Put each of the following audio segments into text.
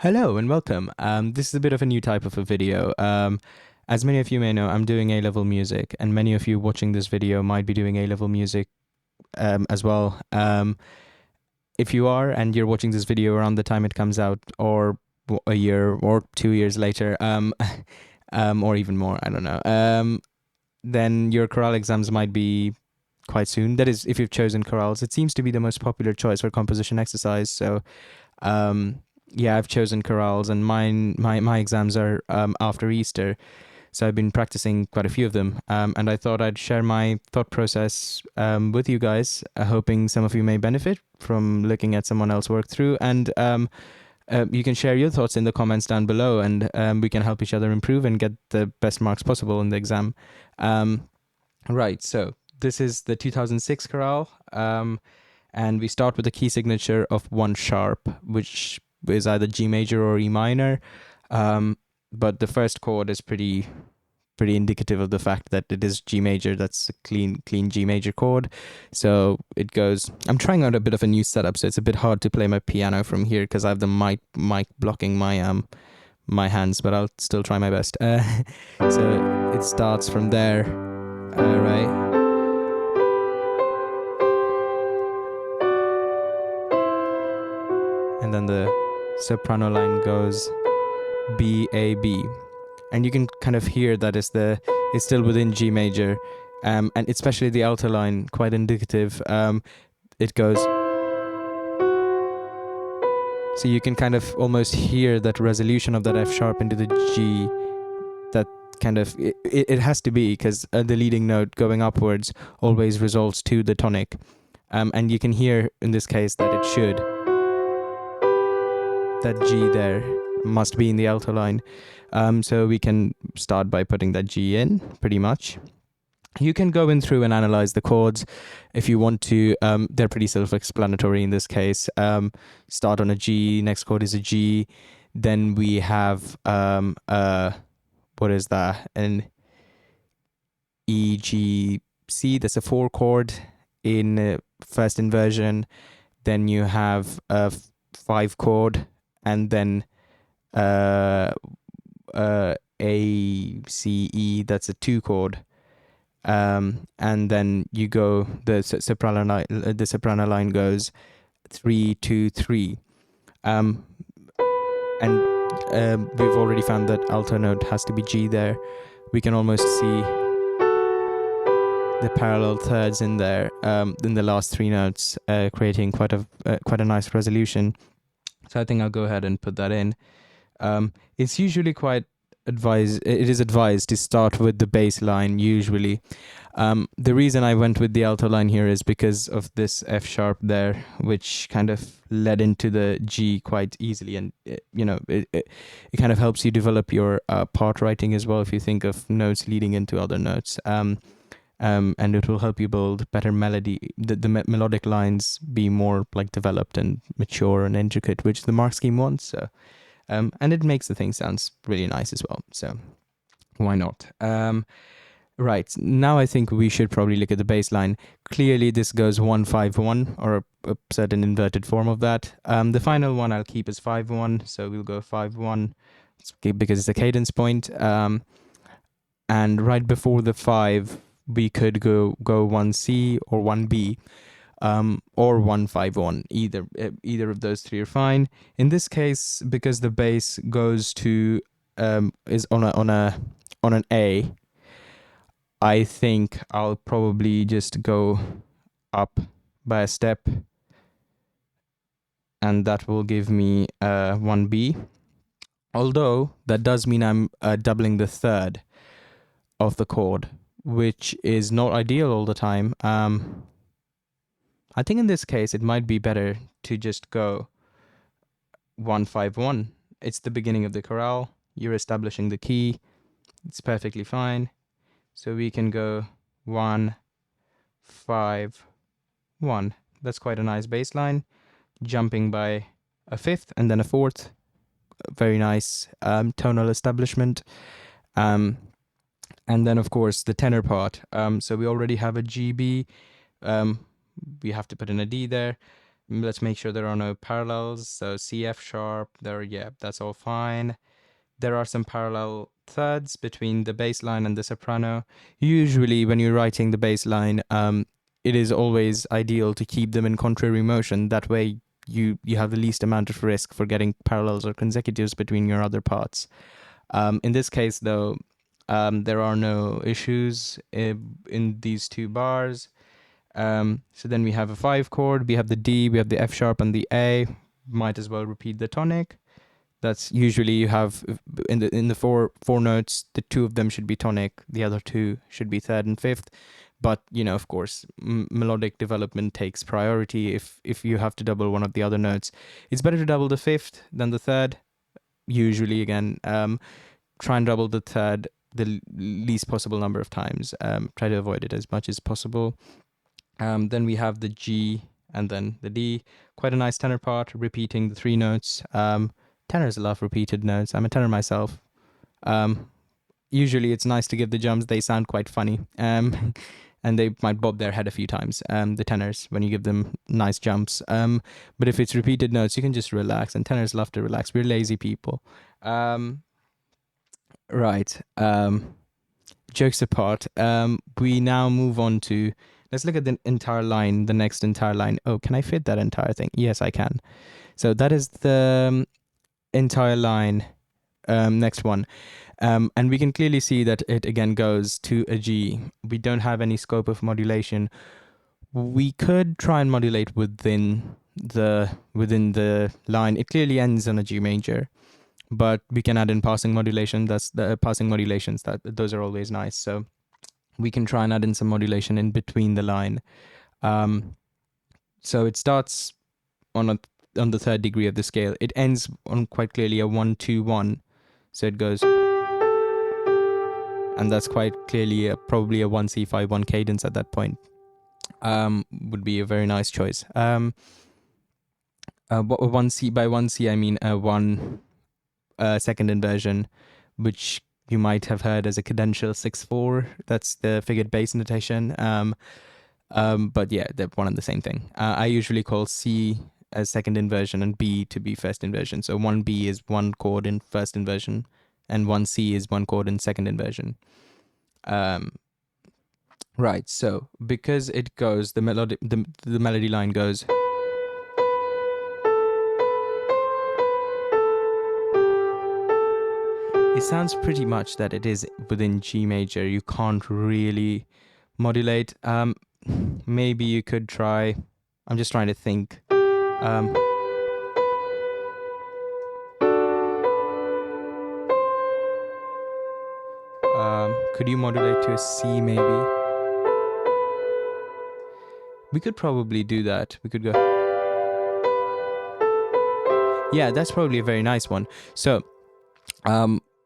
Hello and welcome. This is a bit of a new type of a video. As many of you may know, I'm doing A-level music, and many of you watching this video might be doing A-level music as well. If you are, and you're watching this video around the time it comes out, or a year or 2 years later, or even more, I don't know, then your chorale exams might be quite soon. That is, if you've chosen chorales. It seems to be the most popular choice for composition exercise, so yeah, I've chosen chorales, and my exams are after Easter, so I've been practicing quite a few of them. And I thought I'd share my thought process with you guys, hoping some of you may benefit from looking at someone else work through. And you can share your thoughts in the comments down below, and we can help each other improve and get the best marks possible in the exam. Right, so this is the 2006 chorale. And we start with a key signature of 1 sharp, which is either G major or E minor. But the first chord is pretty indicative of the fact that it is G major. That's a clean G major chord. So it goes. I'm trying out a bit of a new setup, so it's a bit hard to play my piano from here because I have the mic blocking my hands, but I'll still try my best. So it starts from there, right? And then the soprano line goes B, A, B. And you can kind of hear that it's still within G major. And especially the alto line, quite indicative. It goes. So you can kind of almost hear that resolution of that F sharp into the G. That kind of, it has to be, because the leading note going upwards always resolves to the tonic. And you can hear in this case that it should. That G there must be in the alto line. So we can start by putting that G in, pretty much. You can go in through and analyze the chords if you want to. They're pretty self-explanatory in this case. Start on a G, next chord is a G. Then we have, what is that? An E, G, C. That's a 4 chord in first inversion. Then you have a 5 chord, and then A, C, E, that's a 2 chord. And then you go, the soprano line goes 3, 2, 3. And we've already found that alto note has to be G there. We can almost see the parallel thirds in there, in the last 3 notes, creating quite a nice resolution. So I think I'll go ahead and put that in. It's usually it is advised to start with the bass line usually. The reason I went with the alto line here is because of this F sharp there, which kind of led into the G quite easily, and it kind of helps you develop your part writing as well if you think of notes leading into other notes. And it will help you build better melody, the melodic lines be more like developed and mature and intricate, which the mark scheme wants. So, and it makes the thing sounds really nice as well. So why not? Right, now I think we should probably look at the bass line. Clearly this goes 1-5-1, or a certain inverted form of that. The final one I'll keep as 5-1, so we'll go 5-1 because it's a cadence point. And right before the 5, we could go 1C or 1B, or 1-5-1. Either of those 3 are fine. In this case, because the bass goes to is on an A, I think I'll probably just go up by a step, and that will give me 1B. Although that does mean I'm doubling the third of the chord, which is not ideal all the time. I think in this case it might be better to just go 1-5-1. It's the beginning of the chorale. You're establishing the key. It's perfectly fine. So we can go 1-5-1. That's quite a nice bass line. Jumping by a 5th and then a 4th. Very nice tonal establishment. And then, of course, the tenor part. So we already have a GB. We have to put in a D there. Let's make sure there are no parallels. So C, F sharp, there, yeah, that's all fine. There are some parallel thirds between the bass line and the soprano. Usually when you're writing the bass line, it is always ideal to keep them in contrary motion. That way you have the least amount of risk for getting parallels or consecutives between your other parts. In this case, though, there are no issues in these two bars. So then we have a 5 chord, we have the D, we have the F sharp and the A. Might as well repeat the tonic. That's usually you have in the four notes, the 2 of them should be tonic, the other 2 should be third and fifth. But of course, melodic development takes priority. If you have to double one of the other notes, it's better to double the fifth than the third. Usually, again, try and double the third the least possible number of times. Try to avoid it as much as possible. Then we have the G and then the D. Quite a nice tenor part, repeating the 3 notes. Tenors love repeated notes. I'm a tenor myself. Usually it's nice to give the jumps. They sound quite funny. And they might bob their head a few times, the tenors, when you give them nice jumps. But if it's repeated notes, you can just relax. And tenors love to relax. We're lazy people. Right. Jokes apart, we now move on to, let's look at the entire line, the next entire line. Oh, can I fit that entire thing? Yes, I can. So that is the entire line, next one. And we can clearly see that it again goes to a G. We don't have any scope of modulation. We could try and modulate within the line. It clearly ends on a G major, but we can add in passing modulation. That's the passing modulations, that those are always nice. So we can try and add in some modulation in between the line. So it starts on the 3rd degree of the scale. It ends on quite clearly a 1-2-1. So it goes, and that's quite clearly probably a 1C5-1 cadence at that point. Would be a very nice choice. 1C, by 1C I mean a 1 second inversion, which you might have heard as a cadential 6/4. That's the figured bass notation. But yeah, they're one and the same thing. I usually call C as second inversion and B to be first inversion. So 1B is 1 chord in first inversion, and 1C is 1 chord in second inversion. Right. So because it goes, the melody line goes. It sounds pretty much that it is within G major. You can't really modulate. Maybe you could try. I'm just trying to think. Could you modulate to a C maybe? We could probably do that. We could go. Yeah, that's probably a very nice one. So,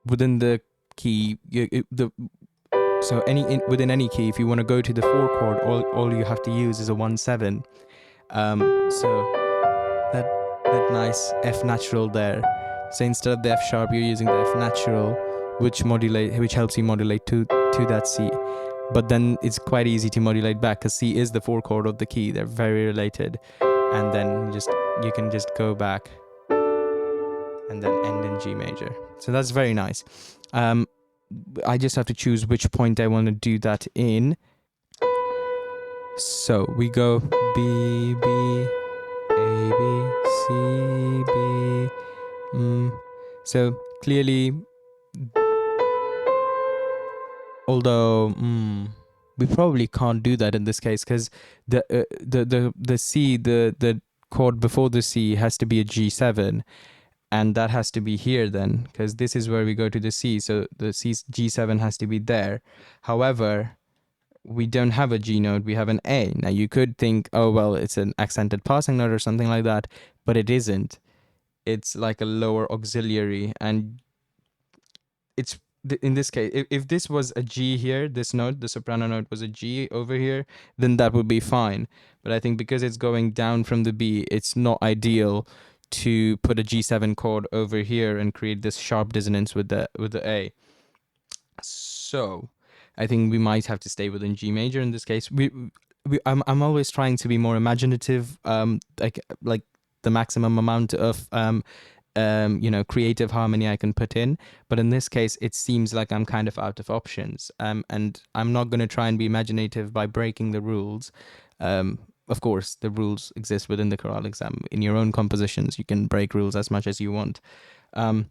within the key, within any key, if you want to go to the 4 chord, all you have to use is a 1/7. So that nice F natural there. So instead of the F sharp, you're using the F natural, which helps you modulate to that C. But then it's quite easy to modulate back because C is the 4 chord of the key. They're very related, and then you can just go back and then end in G major. So that's very nice. I just have to choose which point I want to do that in. So we go B, B, A, B, C, B. So clearly, although we probably can't do that in this case because the C, the chord before the C has to be a G7. And that has to be here then, because this is where we go to the C. So the C G7 has to be there. However, we don't have a G note, we have an A. Now you could think, oh, well, it's an accented passing note or something like that, but it isn't. It's like a lower auxiliary. And it's in this case, if this was a G here, this note, the soprano note was a G over here, then that would be fine. But I think because it's going down from the B, it's not ideal to put a G7 chord over here and create this sharp dissonance with the A. So I think we might have to stay within G major in this case. I'm always trying to be more imaginative, like the maximum amount of creative harmony I can put in. But in this case, it seems like I'm kind of out of options. And I'm not going to try and be imaginative by breaking the rules. Of course, the rules exist within the chorale exam. In your own compositions, you can break rules as much as you want. Um,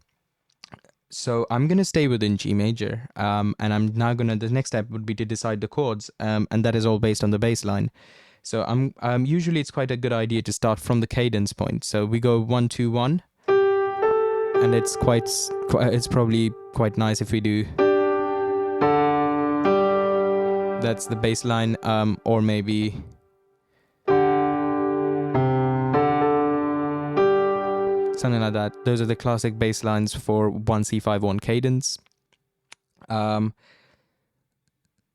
so I'm gonna stay within G major, and I'm now gonna. The next step would be to decide the chords, and that is all based on the bass line. So usually it's quite a good idea to start from the cadence point. So we go 1 2 1, and it's probably quite nice if we do. That's the bass line, or maybe something like that. Those are the classic bass lines for 1 C 5 1 cadence. The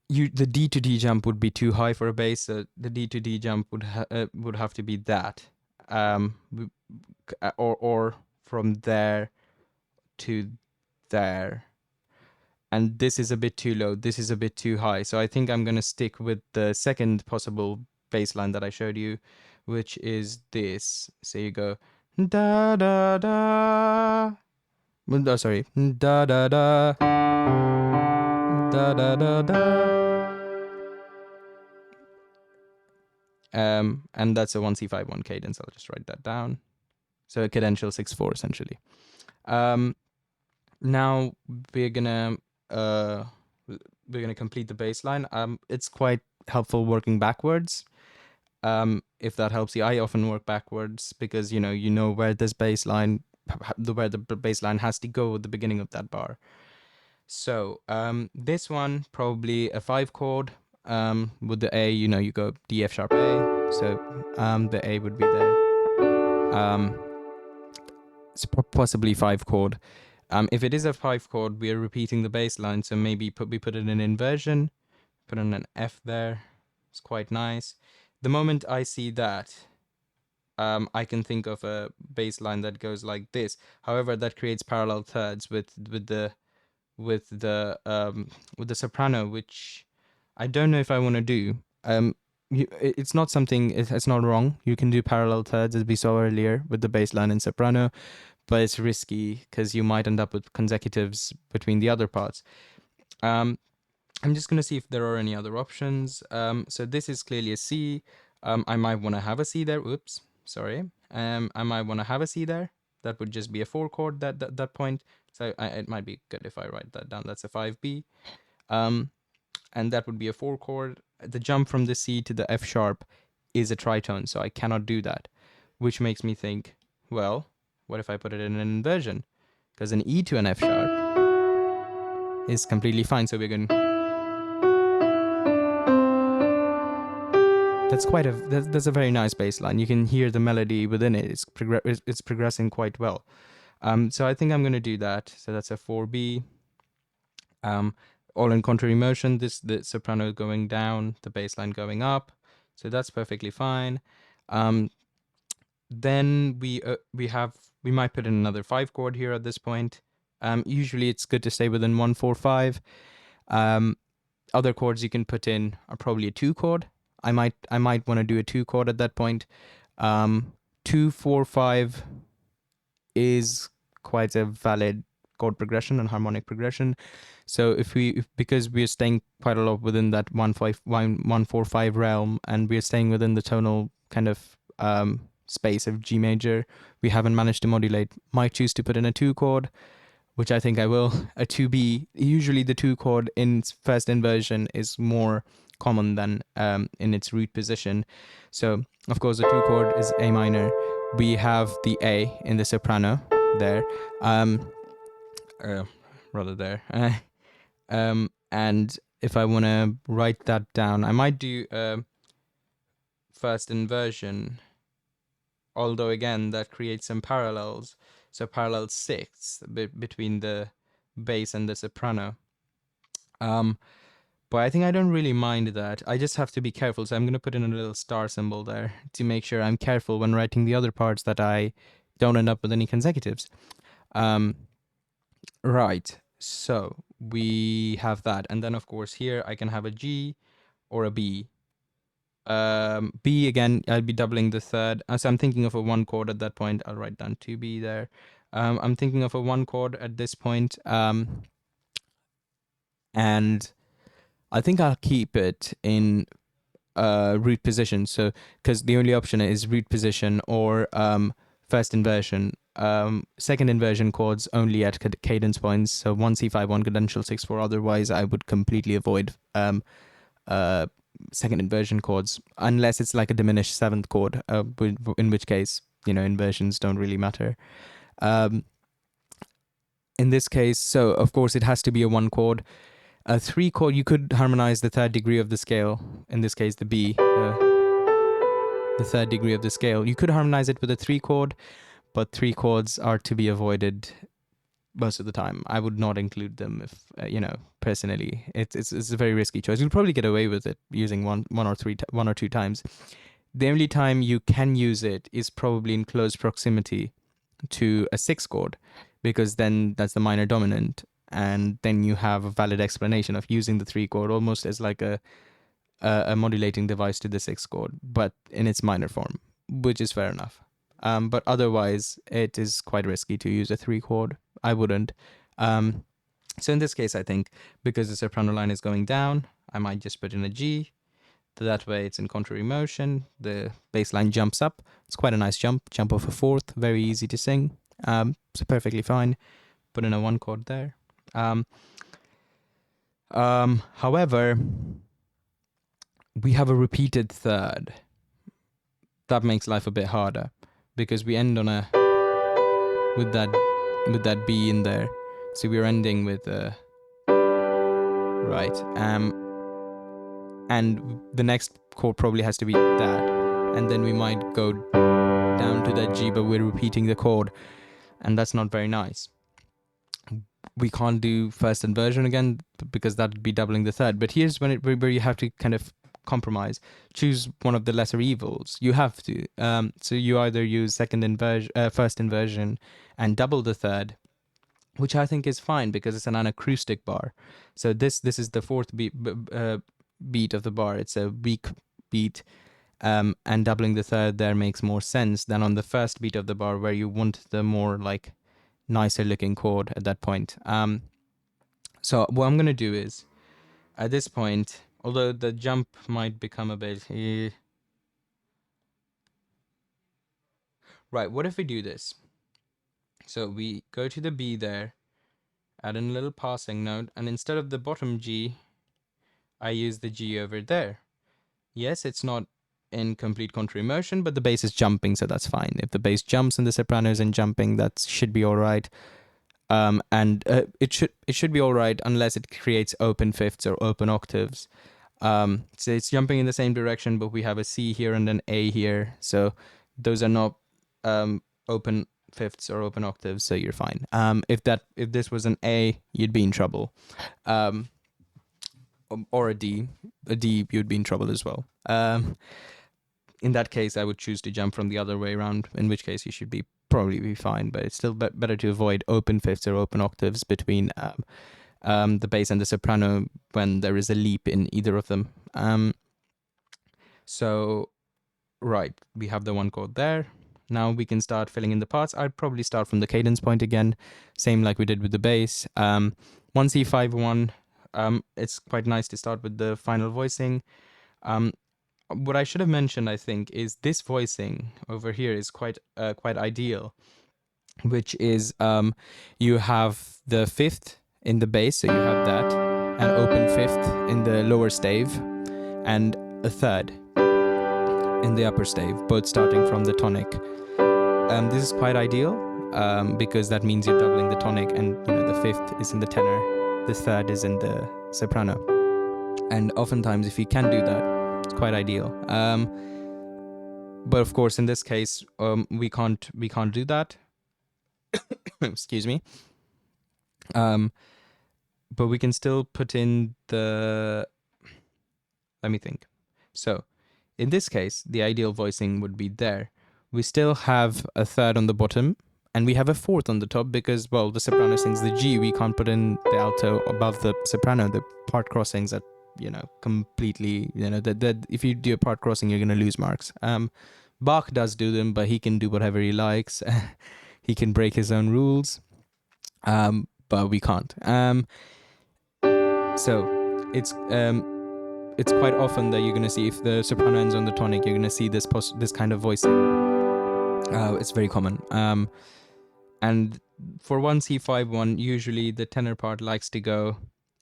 D to D jump would be too high for a bass. So the D to D jump would have to be that, or from there to there. And this is a bit too low. This is a bit too high. So I think I'm gonna stick with the second possible bass line that I showed you, which is this. So you go da da da. Oh, sorry, da da da da da da da. And that's a 1 C 5 1 cadence. I'll just write that down. So a cadential 6 4 essentially. Now we're gonna uh we're gonna complete the bass line. It's quite helpful working backwards. If that helps you, I often work backwards because you know where this bass line, where the bass line has to go at the beginning of that bar. So this one probably a 5 chord. With the A, you go D F sharp A. So the A would be there. It's possibly 5 chord. If it is a 5 chord, we are repeating the bass line. So maybe we put it in inversion, put in an F there. It's quite nice. The moment I see that, I can think of a bass line that goes like this. However, that creates parallel thirds with the soprano, which I don't know if I want to do. It's not something. It's not wrong. You can do parallel thirds as we saw earlier with the bass line and soprano, but it's risky because you might end up with consecutives between the other parts. I'm just going to see if there are any other options. So this is clearly a C. I might want to have a C there. Oops, sorry. I might want to have a C there. That would just be a 4 chord that point. So it might be good if I write that down. That's a 5B. And that would be a 4 chord. The jump from the C to the F sharp is a tritone, so I cannot do that. Which makes me think, well, what if I put it in an inversion? Because an E to an F sharp is completely fine. So we're going. That's a very nice bass line. You can hear the melody within it. It's progressing quite well. So I think I'm going to do that. So that's a 4B. All in contrary motion. The soprano going down, the bass line going up. So that's perfectly fine. Then we might put in another 5 chord here at this point. Usually it's good to stay within 1 4 5. Other chords you can put in are probably a 2 chord. I might want to do a 2 chord at that point. 2 4 5 is quite a valid chord progression and harmonic progression. So because we're staying quite a lot within that 1 4 5 realm, and we're staying within the tonal kind of space of G major, we haven't managed to modulate. Might choose to put in a 2 chord, which I think I will. A 2B. Usually the 2 chord in first inversion is more common than in its root position. So of course the 2 chord is A minor. We have the A in the soprano there, rather there. And if I want to write that down, I might do first inversion, although again that creates some parallels. So parallel 6 between the bass and the soprano. But I think I don't really mind that. I just have to be careful. So I'm going to put in a little star symbol there to make sure I'm careful when writing the other parts that I don't end up with any consecutives. Right. So we have that. And then, of course, here I can have a G or a B. B again, I'll be doubling the third. So I'm thinking of a one chord at that point. I'll write down 2B there. I'm thinking of a one chord at this point. And I think I'll keep it in root position. So, because the only option is root position or first inversion. Second inversion chords only at cadence points. So 1C5, 1 cadential 6/4. Otherwise, I would completely avoid second inversion chords unless it's like a diminished seventh chord, in which case, inversions don't really matter. In this case, so of course it has to be a one chord. A three chord, you could harmonize the third degree of the scale, in this case the B, the third degree of the scale. You could harmonize it with a three chord, but three chords are to be avoided most of the time. I would not include them if, personally. It's a very risky choice. You'll probably get away with it using one or two times. The only time you can use it is probably in close proximity to a six chord, because then that's the minor dominant, and then you have a valid explanation of using the three chord almost as like a modulating device to the six chord, but in its minor form, which is fair enough. But otherwise, it is quite risky to use a three chord. I wouldn't. So in this case, I think because the soprano line is going down, I might just put in a G. That way it's in contrary motion. The bass line jumps up. It's quite a nice jump of a fourth, very easy to sing. So perfectly fine. Put in a one chord there. However, we have a repeated third. That makes life a bit harder because we end on with that B in there. So we're ending with right. And the next chord probably has to be that, and then we might go down to that G, but we're repeating the chord, and that's not very nice. We can't do first inversion again because that'd be doubling the third. But here's where you have to kind of compromise. Choose one of the lesser evils. You have to. So you either use first inversion, and double the third, which I think is fine because it's an anacroustic bar. So this is the fourth beat of the bar. It's a weak beat, and doubling the third there makes more sense than on the first beat of the bar where you want the more like nicer looking chord at that point. So what I'm gonna do is, at this point, although the jump might become a bit right, what if we do this? So we go to the B there, add in a little passing note, and instead of the bottom G, I use the G over there. Yes, it's not in complete contrary motion, but the bass is jumping, so that's fine. If the bass jumps and the soprano is in jumping, that should be all right. And it should be all right unless it creates open fifths or open octaves. So it's jumping in the same direction, but we have a C here and an A here, so those are not open fifths or open octaves, so you're fine. If this was an A, you'd be in trouble. Or a D, you'd be in trouble as well. In that case, I would choose to jump from the other way around, in which case you should probably be fine, but it's still better to avoid open fifths or open octaves between the bass and the soprano when there is a leap in either of them. So, right, we have the one chord there. Now we can start filling in the parts. I'd probably start from the cadence point again, same like we did with the bass. 1C5, 1. It's quite nice to start with the final voicing. What I should have mentioned, I think, is this voicing over here is quite ideal, which is you have the fifth in the bass, so you have that, an open fifth in the lower stave, and a third in the upper stave, both starting from the tonic. This is quite ideal because that means you're doubling the tonic, and the fifth is in the tenor, the third is in the soprano. And oftentimes, if you can do that, it's quite ideal. But of course, in this case, we can't do that. Excuse me. But we can still put in the. Let me think. So, in this case, the ideal voicing would be there. We still have a third on the bottom, and we have a fourth on the top because, well, the soprano sings the G. We can't put in the alto above the soprano. The part crossings at completely, that if you do a part crossing, you're going to lose marks. Bach does do them, but he can do whatever he likes. He can break his own rules, but we can't. So it's quite often that you're going to see, if the soprano ends on the tonic, you're going to see this kind of voicing. It's very common. And for 1C5-1, usually the tenor part likes to go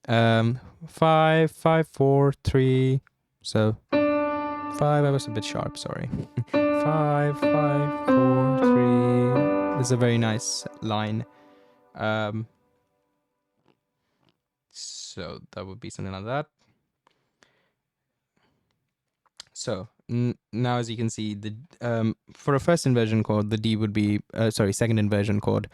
5-5-4-3. So 5, I was a bit sharp, sorry. 5-5-4-3. This is a very nice line. So that would be something like that. So now, as you can see, the for a first inversion chord, the D would be second inversion chord,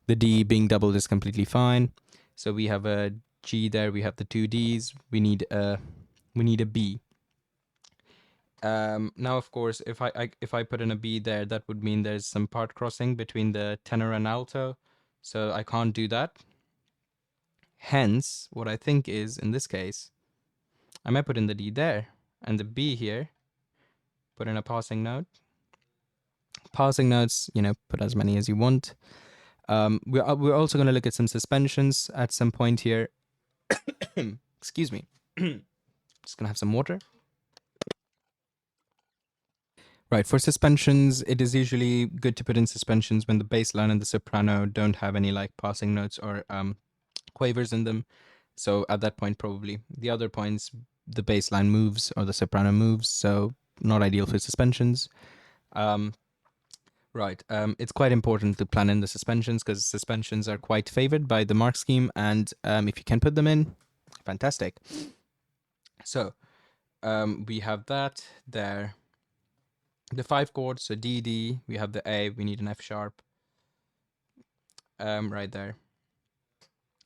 the D being doubled is completely fine. So we have a G there, we have the two Ds, we need a B. Now, of course, if I put in a B there, that would mean there's some part crossing between the tenor and alto, so I can't do that. Hence, what I think is, in this case, I might put in the D there and the B here, put in a passing note. Passing notes, put as many as you want. We're also going to look at some suspensions at some point here. Excuse me. Just going to have some water. Right, for suspensions, it is usually good to put in suspensions when the bass line and the soprano don't have any passing notes or quavers in them. So at that point, probably the other points, the bass line moves or the soprano moves, so not ideal for suspensions. Right, it's quite important to plan in the suspensions, because suspensions are quite favored by the mark scheme, and if you can put them in, fantastic. So we have that there. The 5 chords, so D, D, we have the A, we need an F sharp. Right there.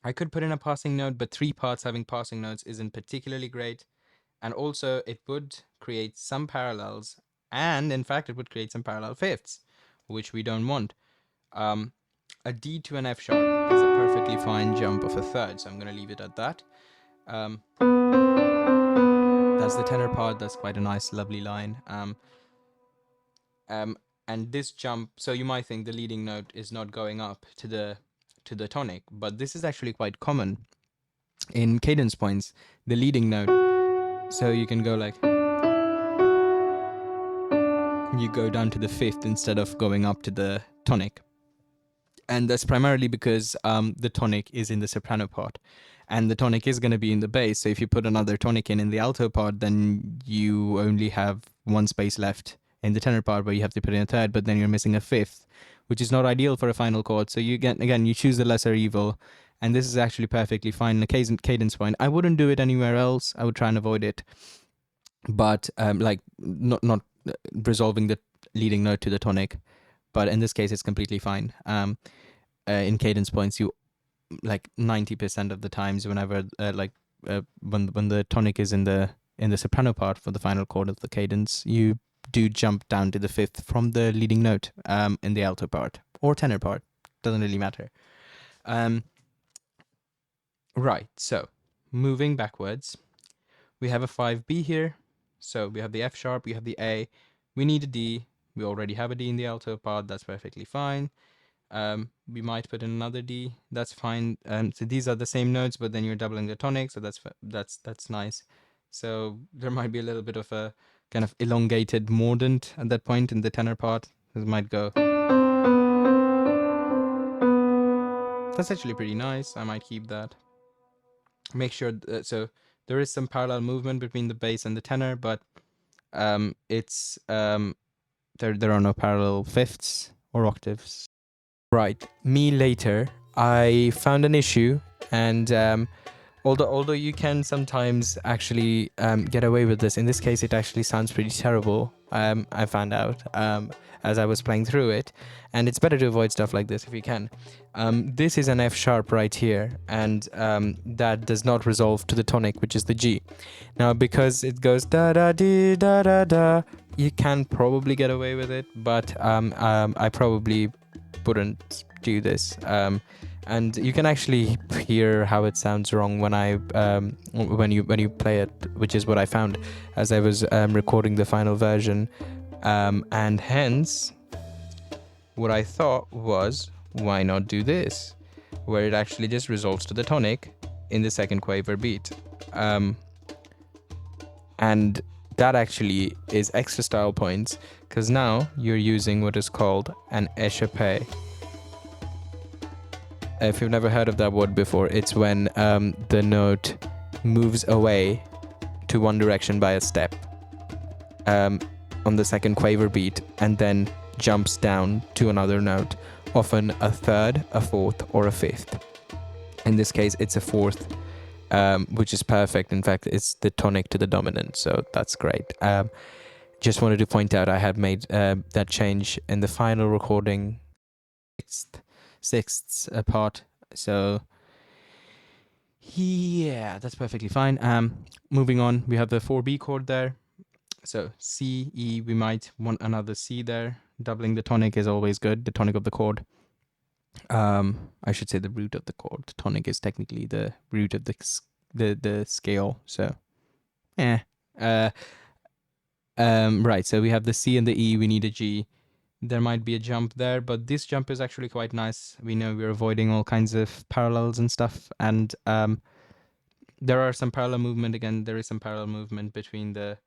I could put in a passing note, but 3 parts having passing notes isn't particularly great. And also it would create some parallels, and in fact it would create some parallel fifths, which we don't want. A D to an F sharp is a perfectly fine jump of a third, so I'm going to leave it at that. That's the tenor part. That's quite a nice, lovely line. And this jump, so you might think the leading note is not going up to the tonic, but this is actually quite common in cadence points. The leading note, so you can go like, you go down to the fifth instead of going up to the tonic. And that's primarily because the tonic is in the soprano part, and the tonic is going to be in the bass. So if you put another tonic in the alto part, then you only have one space left in the tenor part where you have to put in a third, but then you're missing a fifth, which is not ideal for a final chord. So you you choose the lesser evil, and this is actually perfectly fine in a cadence point. I wouldn't do it anywhere else. I would try and avoid it, but not resolving the leading note to the tonic. But in this case, it's completely fine. In cadence points, you 90% of the times, whenever when the tonic is in the soprano part for the final chord of the cadence, you do jump down to the fifth from the leading note in the alto part or tenor part. Doesn't really matter. Right. So moving backwards, we have a 5B here. So we have the F sharp, we have the A, we need a D. We already have a D in the alto part. That's perfectly fine. We might put in another D. That's fine. So these are the same notes, but then you're doubling the tonic, so that's nice. So there might be a little bit of a kind of elongated mordant at that point in the tenor part. This might go. That's actually pretty nice. I might keep that. Make sure so there is some parallel movement between the bass and the tenor, but it's there are no parallel fifths or octaves. Right, me later, I found an issue, and although you can sometimes actually get away with this, in this case it actually sounds pretty terrible. I found out as I was playing through it, and it's better to avoid stuff like this if you can. This is an F sharp right here, and that does not resolve to the tonic, which is the G. Now, because it goes da da dee da da da, you can probably get away with it, but I probably wouldn't do this. And you can actually hear how it sounds wrong when you play it, which is what I found as I was recording the final version. And hence, what I thought was, why not do this, where it actually just resolves to the tonic in the second quaver beat. And that actually is extra style points, because now you're using what is called an échappé. If you've never heard of that word before, it's when the note moves away to one direction by a step on the second quaver beat, and then jumps down to another note, often a third, a fourth, or a fifth. In this case, it's a fourth, which is perfect. In fact, it's the tonic to the dominant, so that's great. Just wanted to point out I had made that change in the final recording, sixths apart. So yeah, that's perfectly fine. Moving on, we have the 4B chord there. So C, E, we might want another C there. Doubling the tonic is always good, the tonic of the chord. I should say the root of the chord. The tonic is technically the root of the scale. So, yeah. Right. So we have the C and the E. We need a G. There might be a jump there, but this jump is actually quite nice. We know we're avoiding all kinds of parallels and stuff, and there are some parallel movement. Again, there is some parallel movement between the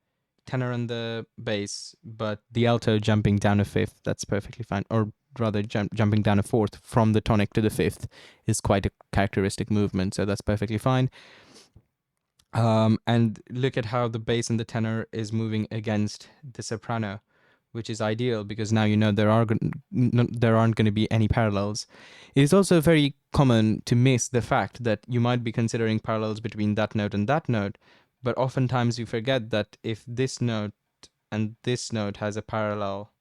tenor and the bass, but the alto jumping down a fifth, that's perfectly fine. Or rather, jumping down a fourth from the tonic to the fifth is quite a characteristic movement, so that's perfectly fine. And look at how the bass and the tenor is moving against the soprano, which is ideal because now you know there aren't going to be any parallels. It is also very common to miss the fact that you might be considering parallels between that note and that note, but oftentimes you forget that if this note and this note has a parallel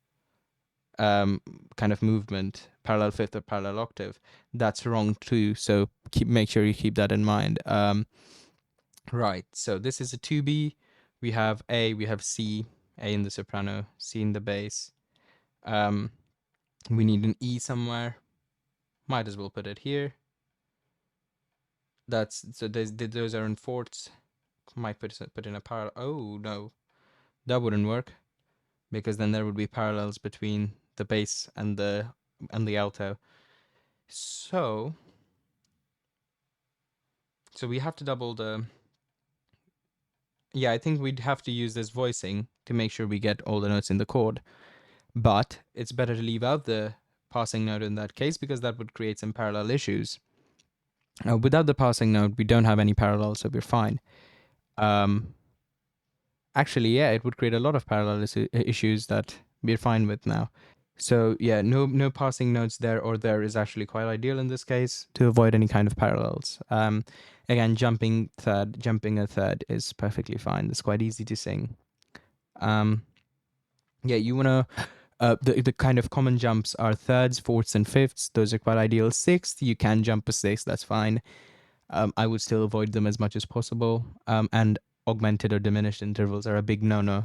kind of movement, parallel fifth or parallel octave, that's wrong too. So make sure you keep that in mind. Right, so this is a 2B. We have A, we have C, A in the soprano, C in the bass. We need an E somewhere. Might as well put it here. Those are in fourths. Might put in a parallel. Oh no, that wouldn't work, because then there would be parallels between the bass and the alto. So we have to double the. Yeah, I think we'd have to use this voicing to make sure we get all the notes in the chord. But it's better to leave out the passing note in that case, because that would create some parallel issues. Without the passing note, we don't have any parallels, so we're fine. Actually, yeah, it would create a lot of parallel issues that we're fine with now. So yeah, no passing notes there or there is actually quite ideal in this case to avoid any kind of parallels. Again, jumping a third is perfectly fine. It's quite easy to sing. Yeah, you wanna the kind of common jumps are thirds, fourths, and fifths. Those are quite ideal. Sixth, you can jump a sixth, that's fine. I would still avoid them as much as possible. And augmented or diminished intervals are a big no-no.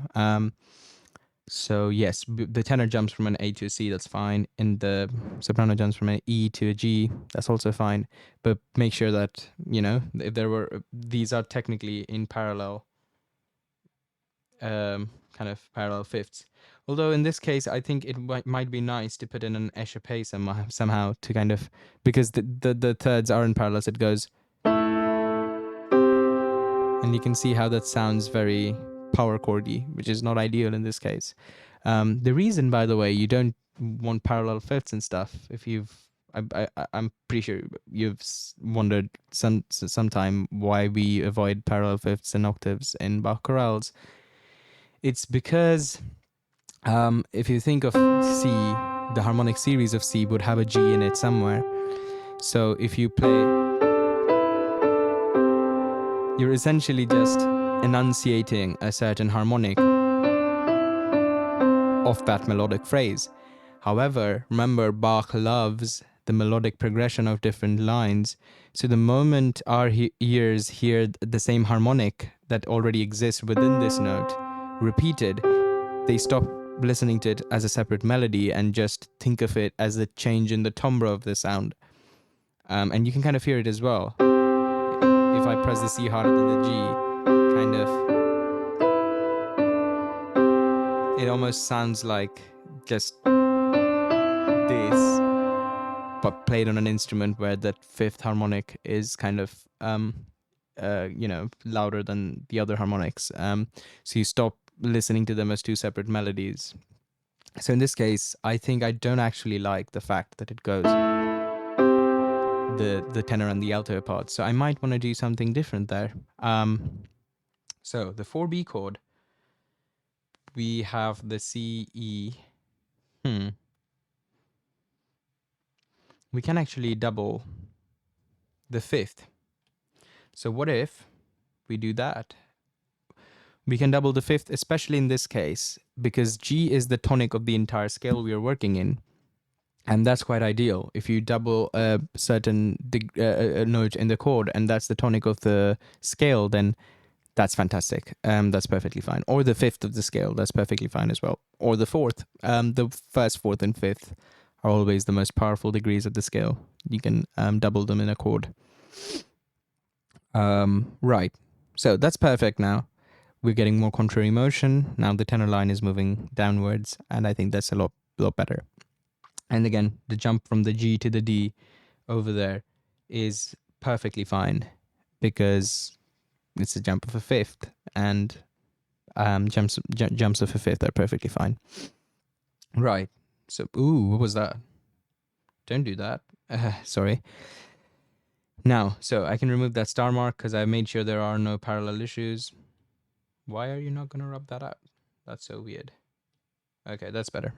So yes, the tenor jumps from an A to a C, that's fine. And the soprano jumps from an E to a G, that's also fine. But make sure that, if these are technically in parallel, kind of parallel fifths. Although in this case, I think it might be nice to put in an échappé somehow to kind of, because the thirds are in parallels, it goes, and you can see how that sounds very power chordy, which is not ideal in this case. The reason, by the way, you don't want parallel fifths and stuff, if I'm pretty sure you've wondered sometime why we avoid parallel fifths and octaves in Bach chorales. It's because if you think of C, the harmonic series of C would have a G in it somewhere. So if you play, you're essentially just enunciating a certain harmonic of that melodic phrase. However, remember, Bach loves the melodic progression of different lines. So the moment our ears hear the same harmonic that already exists within this note repeated, they stop listening to it as a separate melody and just think of it as a change in the timbre of the sound. And you can kind of hear it as well. If I press the C harder than the G, kind of, it almost sounds like just this, but played on an instrument where that fifth harmonic is kind of louder than the other harmonics. So you stop listening to them as two separate melodies. So in this case, I think I don't actually like the fact that it goes the tenor and the alto part. So I might want to do something different there. So the 4B chord, we have the C, E. We can actually double the fifth. So what if we do that? We can double the fifth, especially in this case, because G is the tonic of the entire scale we are working in. And that's quite ideal. If you double a certain note in the chord and that's the tonic of the scale, then that's fantastic. That's perfectly fine. Or the fifth of the scale, that's perfectly fine as well. Or the fourth. The first, fourth, and fifth are always the most powerful degrees of the scale. You can double them in a chord. Right. So that's perfect now. We're getting more contrary motion. Now the tenor line is moving downwards, and I think that's a lot better. And again, the jump from the G to the D over there is perfectly fine because it's a jump of a fifth, and jumps of a fifth are perfectly fine. Right. So, ooh, what was that? Don't do that. Sorry. Now, so I can remove that star mark because I made sure there are no parallel issues. Why are you not going to rub that out? That's so weird. Okay, that's better.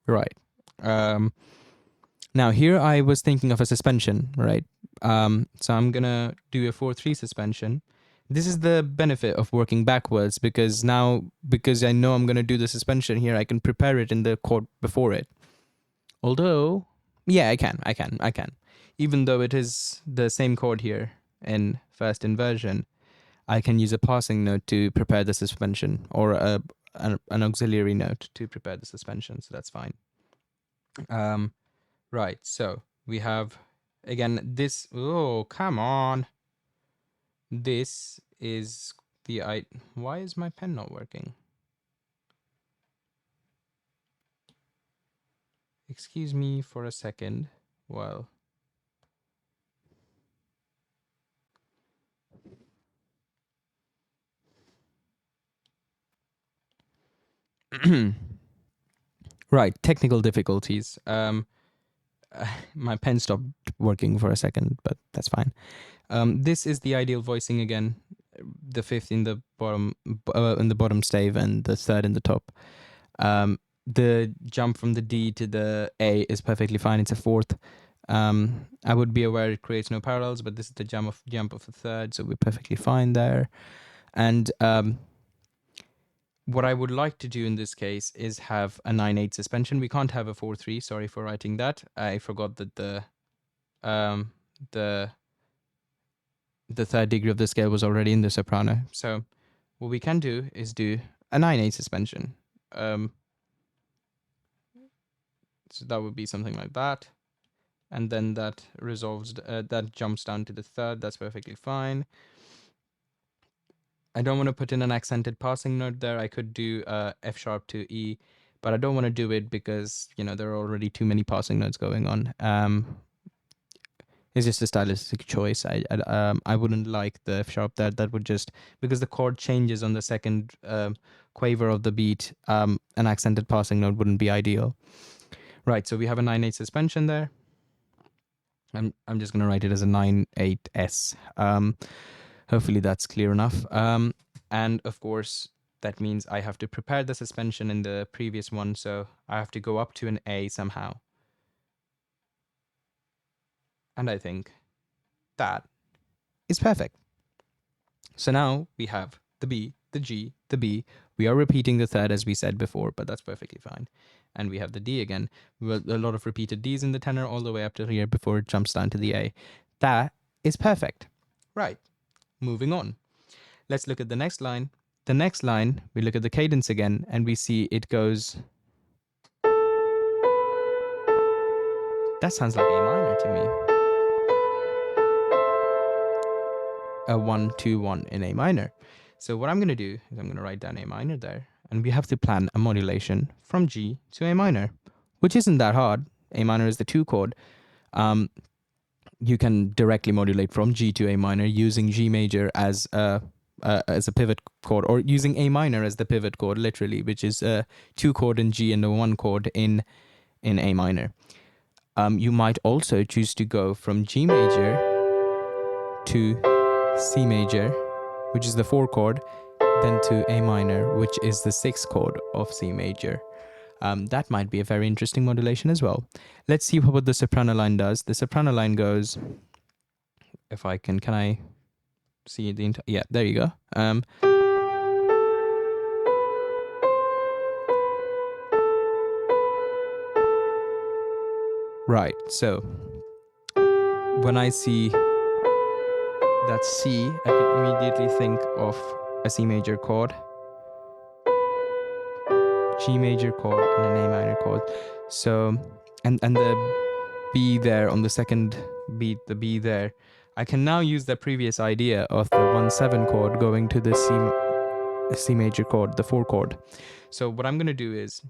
Right. Now here I was thinking of a suspension, right? So I'm going to do a 4/3 suspension. This is the benefit of working backwards because I know I'm going to do the suspension here, I can prepare it in the chord before it. Although, yeah, I can. Even though it is the same chord here in first inversion, I can use a passing note to prepare the suspension, or an auxiliary note to prepare the suspension, so that's fine. Right, so we have, again, this, oh, come on. This is why is my pen not working? Excuse me for a second. Well, right, technical difficulties. My pen stopped working for a second, but that's fine. This is the ideal voicing again. The fifth in the bottom stave and the third in the top. The jump from the D to the A is perfectly fine. It's a fourth. I would be aware it creates no parallels, but this is the jump of the third, so we're perfectly fine there. And what I would like to do in this case is have a 9/8 suspension. We can't have a 4/3. Sorry for writing that. I forgot that the third degree of the scale was already in the soprano. So what we can do is do a 9/8 suspension. So that would be something like that. And then that resolves, that jumps down to the third. That's perfectly fine. I don't want to put in an accented passing note there. I could do F sharp to E, but I don't want to do it because, there are already too many passing notes going on. It's just a stylistic choice. I wouldn't like the F sharp there. That would just, because the chord changes on the second quaver of the beat, an accented passing note wouldn't be ideal. Right, so we have a 9/8 suspension there. I'm just gonna write it as a 9/8s. Hopefully that's clear enough. And of course, that means I have to prepare the suspension in the previous one, so I have to go up to an A somehow. And I think that is perfect. So now we have the B, the G, the B. We are repeating the third as we said before, but that's perfectly fine. And we have the D again. With a lot of repeated Ds in the tenor all the way up to here before it jumps down to the A. That is perfect. Right. Moving on. Let's look at the next line. The next line, we look at the cadence again, and we see it goes. That sounds like A minor. minor to me. A 1 2 1 in A minor. So what I'm going to do is I'm going to write down A minor there, and we have to plan a modulation from G to A minor, which isn't that hard. A minor is the 2 chord. You can directly modulate from G to A minor using G major as a pivot chord, or using A minor as the pivot chord, literally, which is a 2 chord in G and a 1 chord in A minor. You might also choose to go from G major to C major, which is the 4 chord, then to A minor, which is the 6 chord of C major. That might be a very interesting modulation as well. Let's see what the soprano line does. The soprano line goes, if I can I see the entire, yeah, there you go. Right, so when I see that C, I can immediately think of a C major chord, G major chord, and an A minor chord. So, and the B there on the second beat, the B there, I can now use the previous idea of the 1/7 chord going to the C major chord, the 4 chord. So what I'm going to do is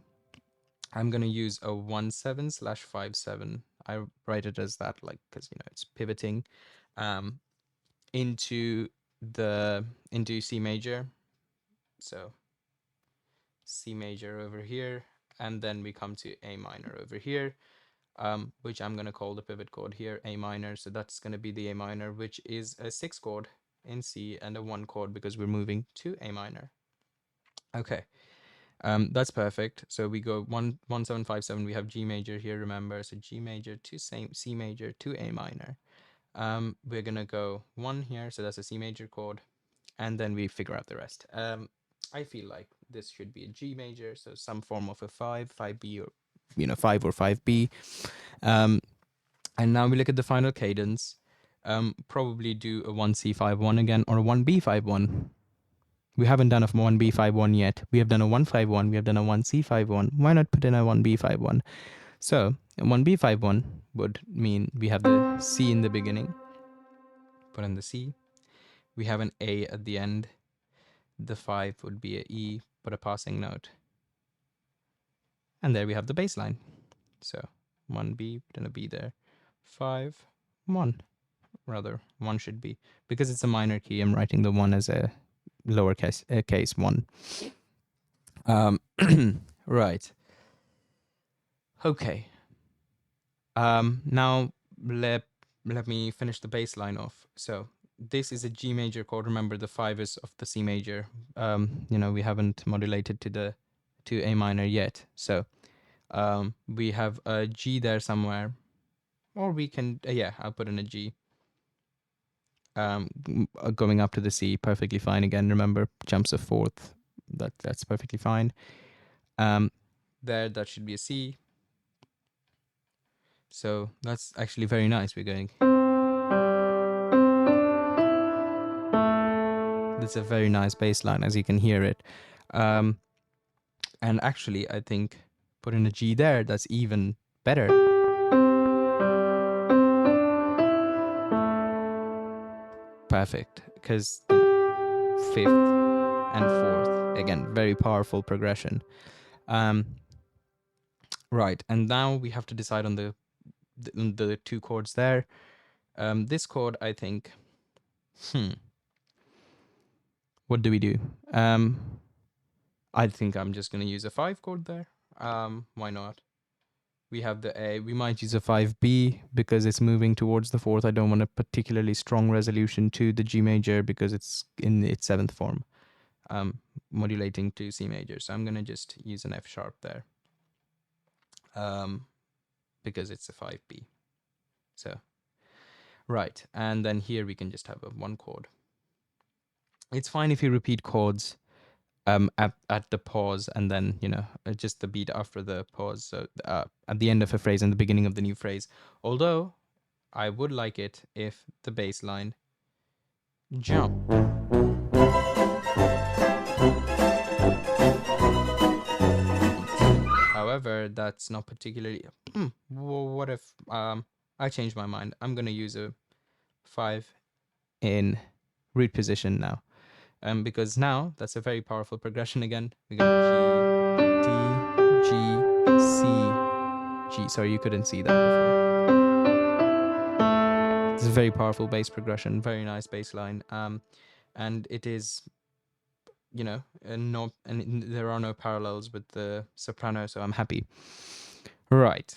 I'm going to use a 1/7/5/7. I write it as that, like, because it's pivoting into C major. So C major over here, and then we come to A minor over here, which I'm going to call the pivot chord here, A minor. So that's going to be the A minor, which is a 6 chord in C and a 1 chord because we're moving to A minor. Okay, that's perfect. So we go 1/7/5/7. We have G major here, remember. So G major to C major to A minor. We're going to go 1 here, so that's a C major chord, and then we figure out the rest. I feel like this should be a G major, so some form of a 5B, or 5 or 5B. And now we look at the final cadence. Probably do a 1C5-1 again, or a 1B5-1. We haven't done a 1B5-1 yet. We have done a 1-5-1. We have done a 1C5-1. Why not put in a 1B5-1? So a 1B5-1 would mean we have the C in the beginning. Put in the C. We have an A at the end. The 5 would be a E, but a passing note. And there we have the bass line. So 1B, then a B there. 5, 1. Rather, 1 should be. Because it's a minor key, I'm writing the 1 as a lowercase case 1. Right. Okay. Now let me finish the bass line off. So this is a G major chord. Remember, the 5 is of the C major. We haven't modulated to A minor yet. So we have a G there somewhere, or we can I'll put in a G. Going up to the C, perfectly fine. Again, remember, jumps a 4th. That's perfectly fine. That should be a C. So that's actually very nice. We're going. That's a very nice bass line, as you can hear it. And actually, I think putting a G there, that's even better. Perfect, because 5th and 4th, again, very powerful progression. Right, and now we have to decide on the 2 chords there. This chord, I think, what do we do? I think I'm just going to use a 5 chord there. Why not? We have the A. We might use a 5B because it's moving towards the 4th. I don't want a particularly strong resolution to the G major because it's in its 7th form, modulating to C major. So I'm going to just use an F sharp there because it's a 5B. So, right. And then here we can just have a 1 chord. It's fine if you repeat chords at the pause, and then just the beat after the pause, so at the end of a phrase and the beginning of the new phrase. Although I would like it if the bass line jump. However, that's not particularly what if I I changed my mind. I'm gonna use a 5 in root position now. Because now that's a very powerful progression again. We got G, D, G, C, G. Sorry, you couldn't see that before. It's a very powerful bass progression, very nice bass line. And it is, you know, and there are no parallels with the soprano, so I'm happy. Right.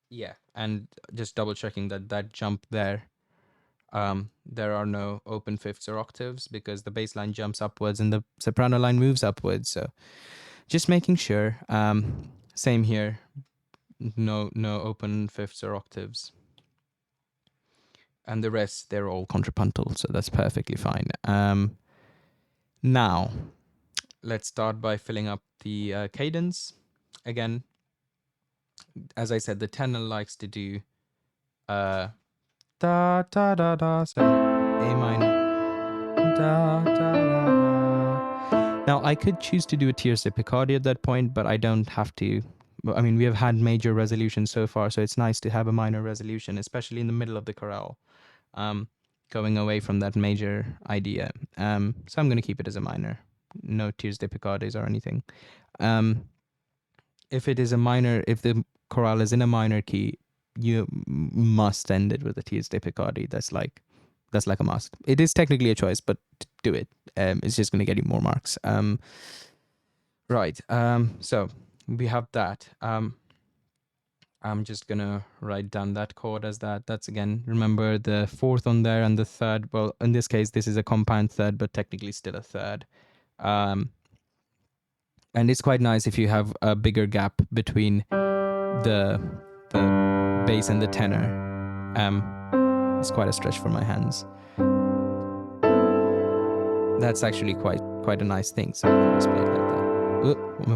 Yeah, and just double checking that jump there. There are no open fifths or octaves because the bass line jumps upwards and the soprano line moves upwards. So just making sure. Same here. No open fifths or octaves. And the rest, they're all contrapuntal, so that's perfectly fine. Now, let's start by filling up the cadence. Again, as I said, the tenor likes to do da da da da, so A minor, da da da da. Now, I could choose to do a tierce Picardy at that point, but I don't have to. I mean, we have had major resolution so far, so it's nice to have a minor resolution, especially in the middle of the chorale. Going away from that major idea. So I'm going to keep it as a minor. No tierce de Picardies or anything. If it is a minor, if the chorale is in a minor key, you must end it with a tierce de Picardy. That's like a must. It is technically a choice, but do it. It's just going to get you more marks. Right. So we have that. I'm just gonna write down that chord as that. That's again, remember the fourth on there and the third. Well, in this case, this is a compound third, but technically still a third. And it's quite nice if you have a bigger gap between the bass and the tenor. It's quite a stretch for my hands. That's actually quite a nice thing. So I can just play it like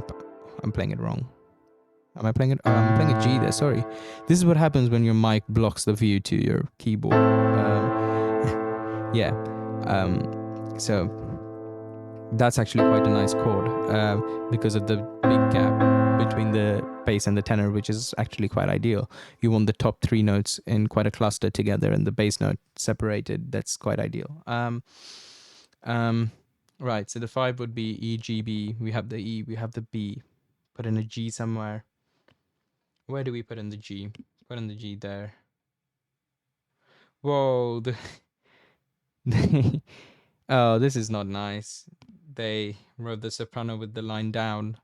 that. I'm playing it wrong. Am I playing it? I'm playing a G there. Sorry. This is what happens when your mic blocks the view to your keyboard. Yeah. So that's actually quite a nice chord because of the big gap between the bass and the tenor, which is actually quite ideal. You want the top three notes in quite a cluster together and the bass note separated. That's quite ideal. Right. So the 5 would be E, G, B. We have the E. We have the B. Put in a G somewhere. Where do we put in the G? Put in the G there. Whoa, oh, this is not nice. They wrote the soprano with the line down.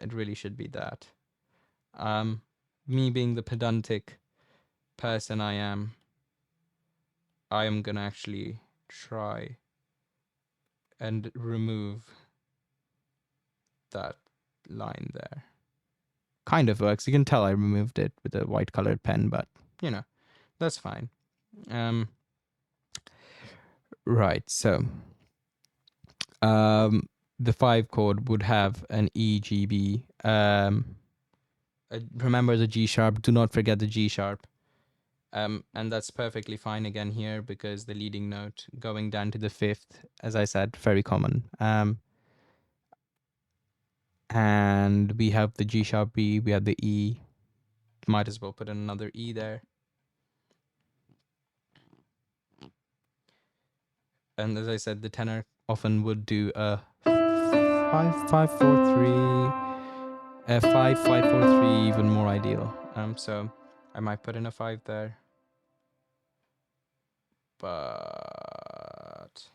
It really should be that. Me being the pedantic person I am gonna actually try and remove that line there. Kind of works. You can tell I removed it with a white colored pen, but you know, that's fine. Right, so the 5 chord would have an E, G, B. Remember the G sharp. Do not forget the G sharp. And that's perfectly fine again here because the leading note going down to the 5th, as I said, very common. And we have the G sharp B, we have the E. Might as well put in another E there. And as I said, the tenor often would do a 5-5-4-3, a 5-5-4-3, even more ideal. So I might put in a 5 there. But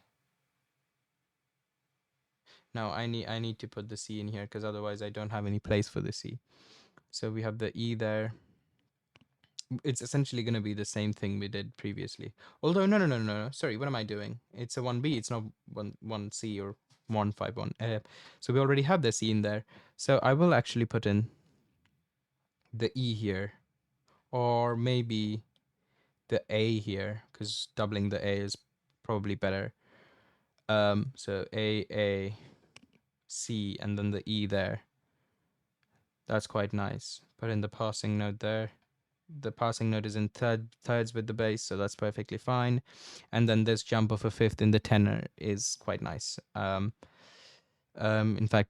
no, I need to put the C in here because otherwise I don't have any place for the C. So we have the E there. It's essentially going to be the same thing we did previously. Although no. Sorry, what am I doing? It's a 1B. It's not 1C or 1-5-1. So we already have the C in there. So I will actually put in the E here, or maybe the A here, because doubling the A is probably better. So A, C, and then the E there. That's quite nice. Put in the passing note there. The passing note is in thirds with the bass, so that's perfectly fine. And then this jump of a 5th in the tenor is quite nice. In fact,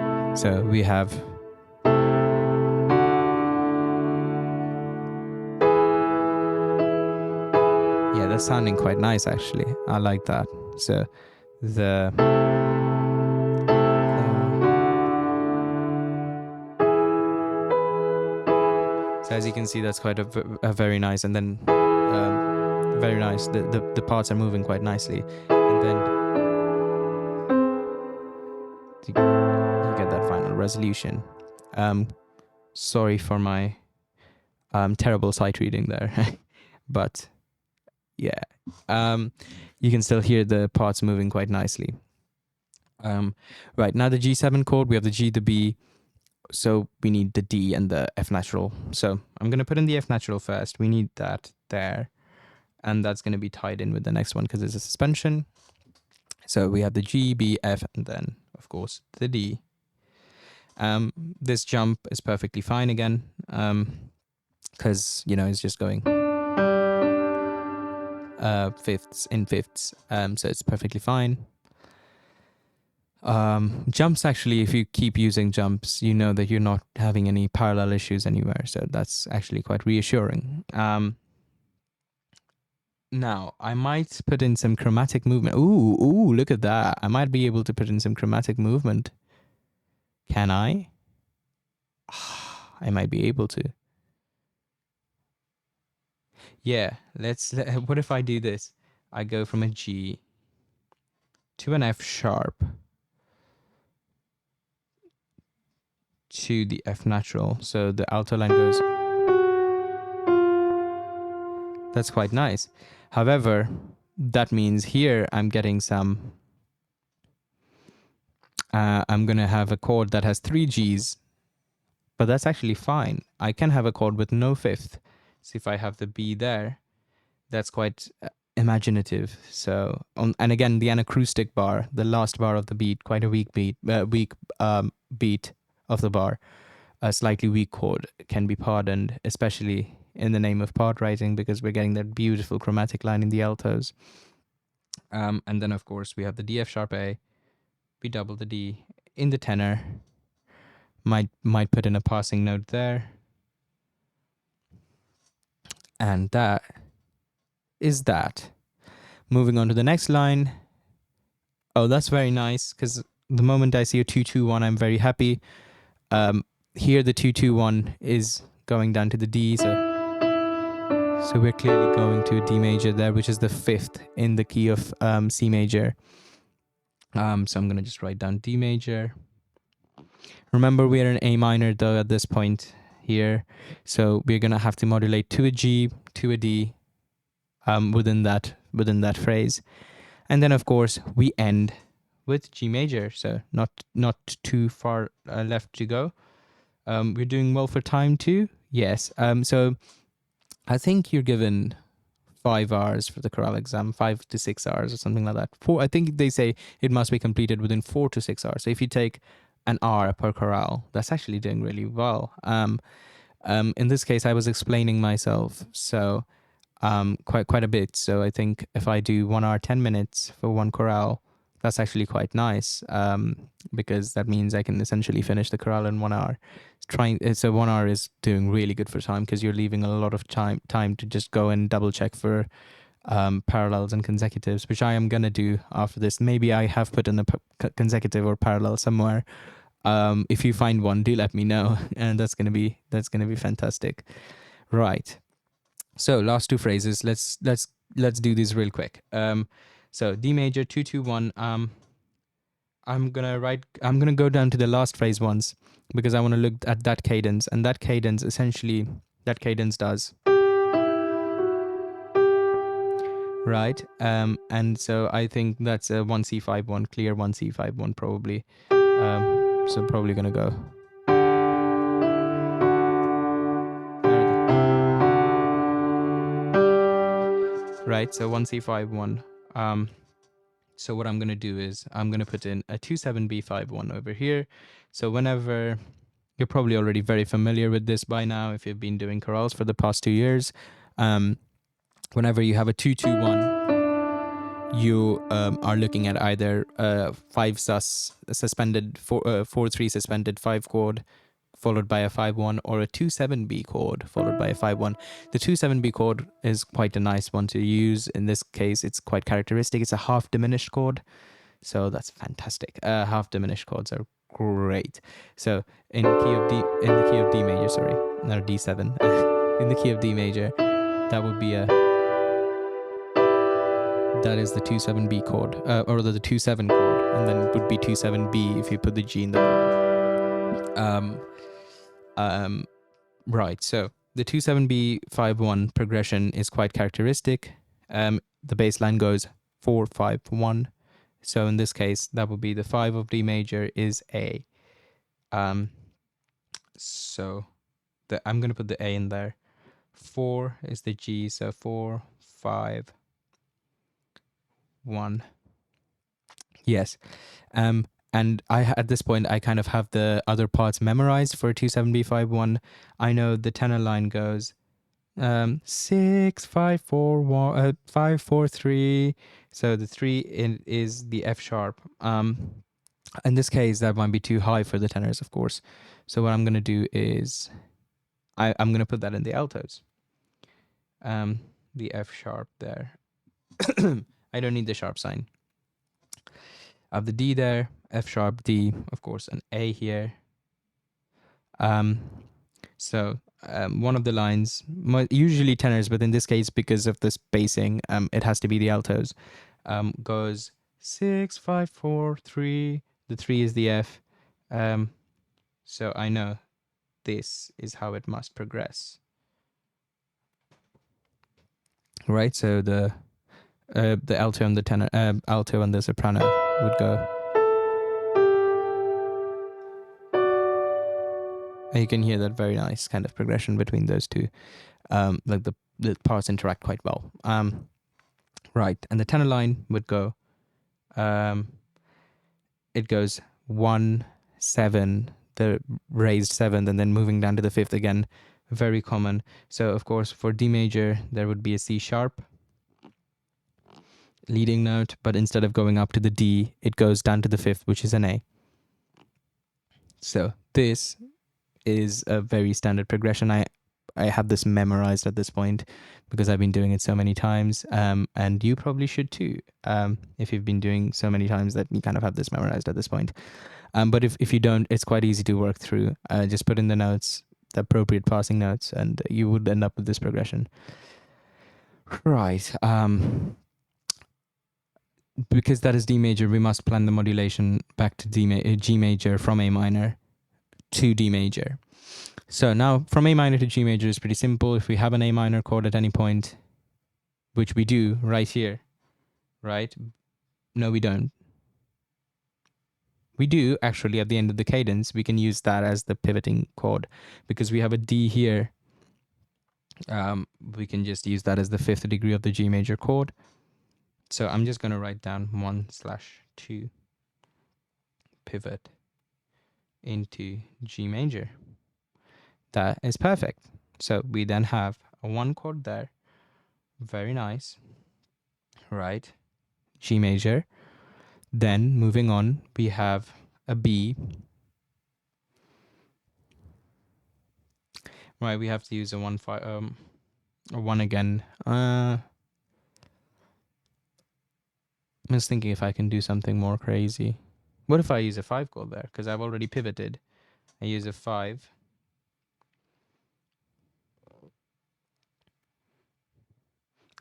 So we have that's sounding quite nice actually. I like that. So the so as you can see, that's quite a very nice, and then very nice. The parts are moving quite nicely, and then you get that final resolution. Sorry for my terrible sight reading there, but yeah, you can still hear the parts moving quite nicely. Right, now the G7 chord, we have the G, the B, so we need the D and the F natural. So I'm going to put in the F natural first. We need that there, and that's going to be tied in with the next one because it's a suspension. So we have the G, B, F, and then, of course, the D. This jump is perfectly fine again, because, it's just going fifths in fifths, so it's perfectly fine. Jumps, actually, if you keep using jumps, you know that you're not having any parallel issues anywhere, so that's actually quite reassuring. Now, I might put in some chromatic movement. Ooh, look at that. I might be able to put in some chromatic movement. Can I? I might be able to. Yeah, what if I do this? I go from a G to an F sharp to the F natural. So the alto line goes. That's quite nice. However, that means here I'm getting some. I'm going to have a chord that has 3 Gs, but that's actually fine. I can have a chord with no fifth. So if I have the B there, that's quite imaginative. So, and again, the anacroustic bar, the last bar of the beat, quite a weak beat of the bar, a slightly weak chord can be pardoned, especially in the name of part writing, because we're getting that beautiful chromatic line in the altos. And then, of course, we have the D F sharp A, we double the D in the tenor, might put in a passing note there. And that is that. Moving on to the next line. Oh, that's very nice, because the moment I see a 2-2-1, I'm very happy. Here the 2-2-1 is going down to the D, so we're clearly going to a D major there, which is the 5th in the key of C major. So I'm going to just write down D major. Remember, we're in A minor though at this point here, so we're going to have to modulate to a G, to a D within that phrase. And then, of course, we end with G major, so not too far left to go. We're doing well for time too. Yes. So I think you're given 5 hours for the chorale exam, 5 to 6 hours or something like that. I think they say it must be completed within 4 to 6 hours. So if you take an hour per chorale, that's actually doing really well. In this case, I was explaining myself, so quite a bit. So I think if I do 1 hour 10 minutes for one chorale, that's actually quite nice, because that means I can essentially finish the chorale in 1 hour. So 1 hour is doing really good for time, because you're leaving a lot of time to just go and double check for parallels and consecutives, which I am gonna do after this. Maybe I have put in a consecutive or parallel somewhere. If you find one, do let me know, and that's gonna be fantastic. Right. So last 2 phrases. Let's do these real quick. So D major 2-2-1. I'm gonna go down to the last phrase once, because I want to look at that cadence, and that cadence does right. And so I think that's a 1C5-1, clear 1C5-1 probably. So probably gonna go. Right, so 1C5-1. So what I'm going to do is I'm going to put in a 2-7-B-5-1 over here. So whenever, you're probably already very familiar with this by now if you've been doing chorales for the past 2 years. Whenever you have a 2-2-1 you are looking at either 5 sus suspended 4-3 suspended 5 chord followed by a 5-1, or a 2-7 B chord followed by a 5-1. The 2-7 B chord is quite a nice one to use. In this case, it's quite characteristic. It's a half diminished chord, so that's fantastic. Half diminished chords are great. So in the key of D major, sorry, not D7. In the key of D major, that would be that is the 2-7 B chord, or the 2-7 chord, and then it would be 2-7 B if you put the G in the right. So the 2-7 B 5-1 progression is quite characteristic. The bass line goes 4-5-1. So in this case, that would be the 5 of D major is A. So I'm gonna put the A in there. 4 is the G, so 4-5-1. Yes. And at this point I kind of have the other parts memorized for 2-7 B 5-1. I know the tenor line goes 6-5-4-1 5-4-3. So the 3 is the F sharp. In this case that might be too high for the tenors, of course. So what I'm gonna do is I'm gonna put that in the altos. The F sharp there. I don't need the sharp sign. I have the D there, F sharp, D, of course, an A here. So one of the lines, usually tenors, but in this case, because of the spacing, it has to be the altos, goes 6-5-4-3. The 3 is the F. So I know this is how it must progress. Right, so the alto and the tenor, alto and the soprano would go. And you can hear that very nice kind of progression between those two. Like the parts interact quite well. Right, and the tenor line would go. It goes 1-7, the raised 7th, and then moving down to the 5th again. Very common. So of course for D major there would be a C sharp leading note, but instead of going up to the D, it goes down to the 5th, which is an A. So this is a very standard progression. I have this memorized at this point because I've been doing it so many times, and you probably should too, if you've been doing so many times that you kind of have this memorized at this point. But if you don't, it's quite easy to work through. Just put in the notes, the appropriate passing notes, and you would end up with this progression. Right. Because that is D major, we must plan the modulation back to G major from A minor to D major. So now from A minor to G major is pretty simple. If we have an A minor chord at any point, which we do right here, right? No, we don't. We do actually at the end of the cadence, we can use that as the pivoting chord because we have a D here. We can just use that as the 5th degree of the G major chord. So I'm just going to write down 1/2 pivot into G major. That is perfect. So we then have a 1 chord there. Very nice. Right. G major. Then moving on, we have a B. Right, we have to use a 1 again. I'm just thinking if I can do something more crazy. What if I use a 5 chord there? Because I've already pivoted. I use a 5.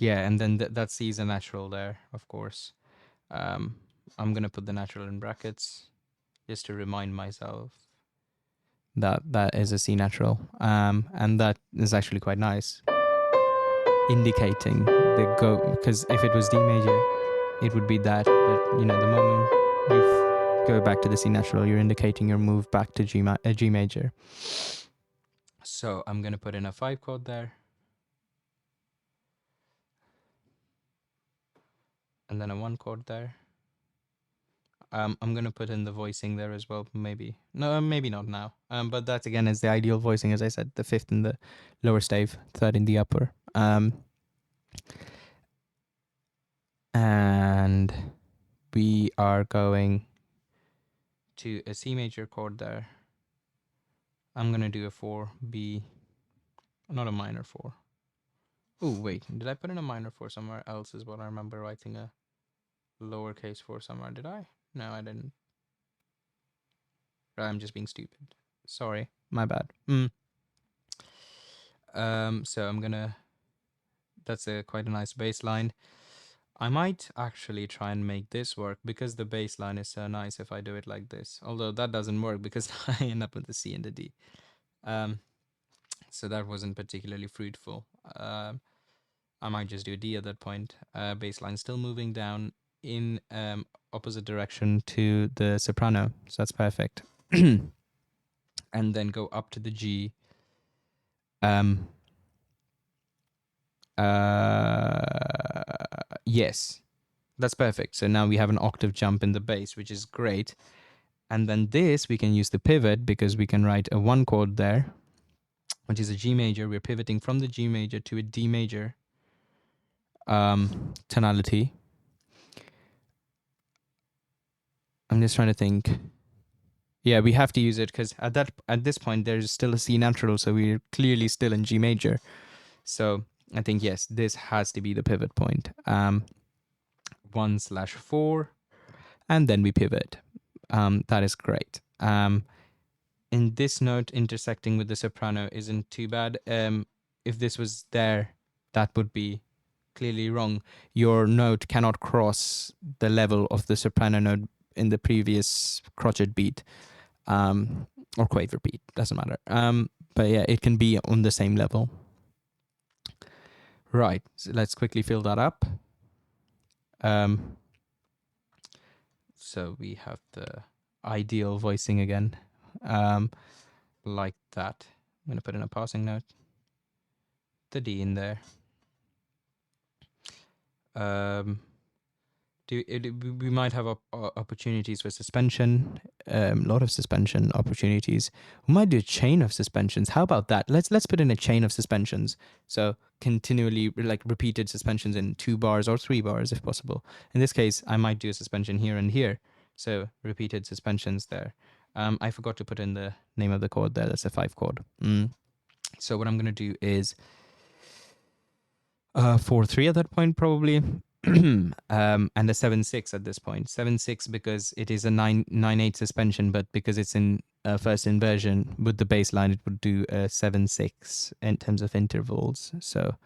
Yeah, and then that C is a natural there, of course. I'm going to put the natural in brackets just to remind myself that that is a C natural. And that is actually quite nice, indicating the go, because if it was D major, it would be that. But, the moment you go back to the C natural, you're indicating your move back to G major. So I'm going to put in a 5 chord there. And then a 1 chord there. I'm going to put in the voicing there as well, maybe. No, maybe not now. But that again is the ideal voicing, as I said, the 5th in the lower stave, 3rd in the upper. And we are going to a C major chord there. I'm going to do a 4, B, not a minor 4. Oh, wait, did I put in a minor 4 somewhere else is what I remember writing a lowercase 4 somewhere. Did I? No, I didn't. I'm just being stupid. Sorry, my bad. So I'm gonna, that's quite a nice bass line. I might actually try and make this work because the bass line is so nice if I do it like this. Although that doesn't work because I end up with the C and the D. So that wasn't particularly fruitful. I might just do a D at that point. Bass line still moving down in opposite direction to the soprano. So that's perfect. And then go up to the G. Yes, that's perfect. So now we have an octave jump in the bass, which is great. And then this, we can use the pivot because we can write a 1 chord there, which is a G major. We're pivoting from the G major to a D major tonality. I'm just trying to think. Yeah, we have to use it because at this point there's still a C natural, so we're clearly still in G major. So I think yes, this has to be the pivot point. 1/4, and then we pivot. That is great. In this note, intersecting with the soprano isn't too bad. If this was there, that would be clearly wrong. Your note cannot cross the level of the soprano note in the previous crotchet beat, or quaver beat, doesn't matter. But yeah, it can be on the same level. Right, so let's quickly fill that up. So we have the ideal voicing again, like that. I'm gonna put in a passing note, the D in there. We might have opportunities for suspension, a lot of suspension opportunities. We might do a chain of suspensions. How about that? Let's put in a chain of suspensions. So continually like repeated suspensions in 2 bars or 3 bars if possible. In this case, I might do a suspension here and here. So repeated suspensions there. I forgot to put in the name of the chord there. That's a 5 chord. So what I'm going to do is 4/3 at that point probably. And a 7/6 at this point. 7/6 because it is a 9/8 suspension, but because it's in first inversion with the bass line, it would do a 7/6 in terms of intervals. So,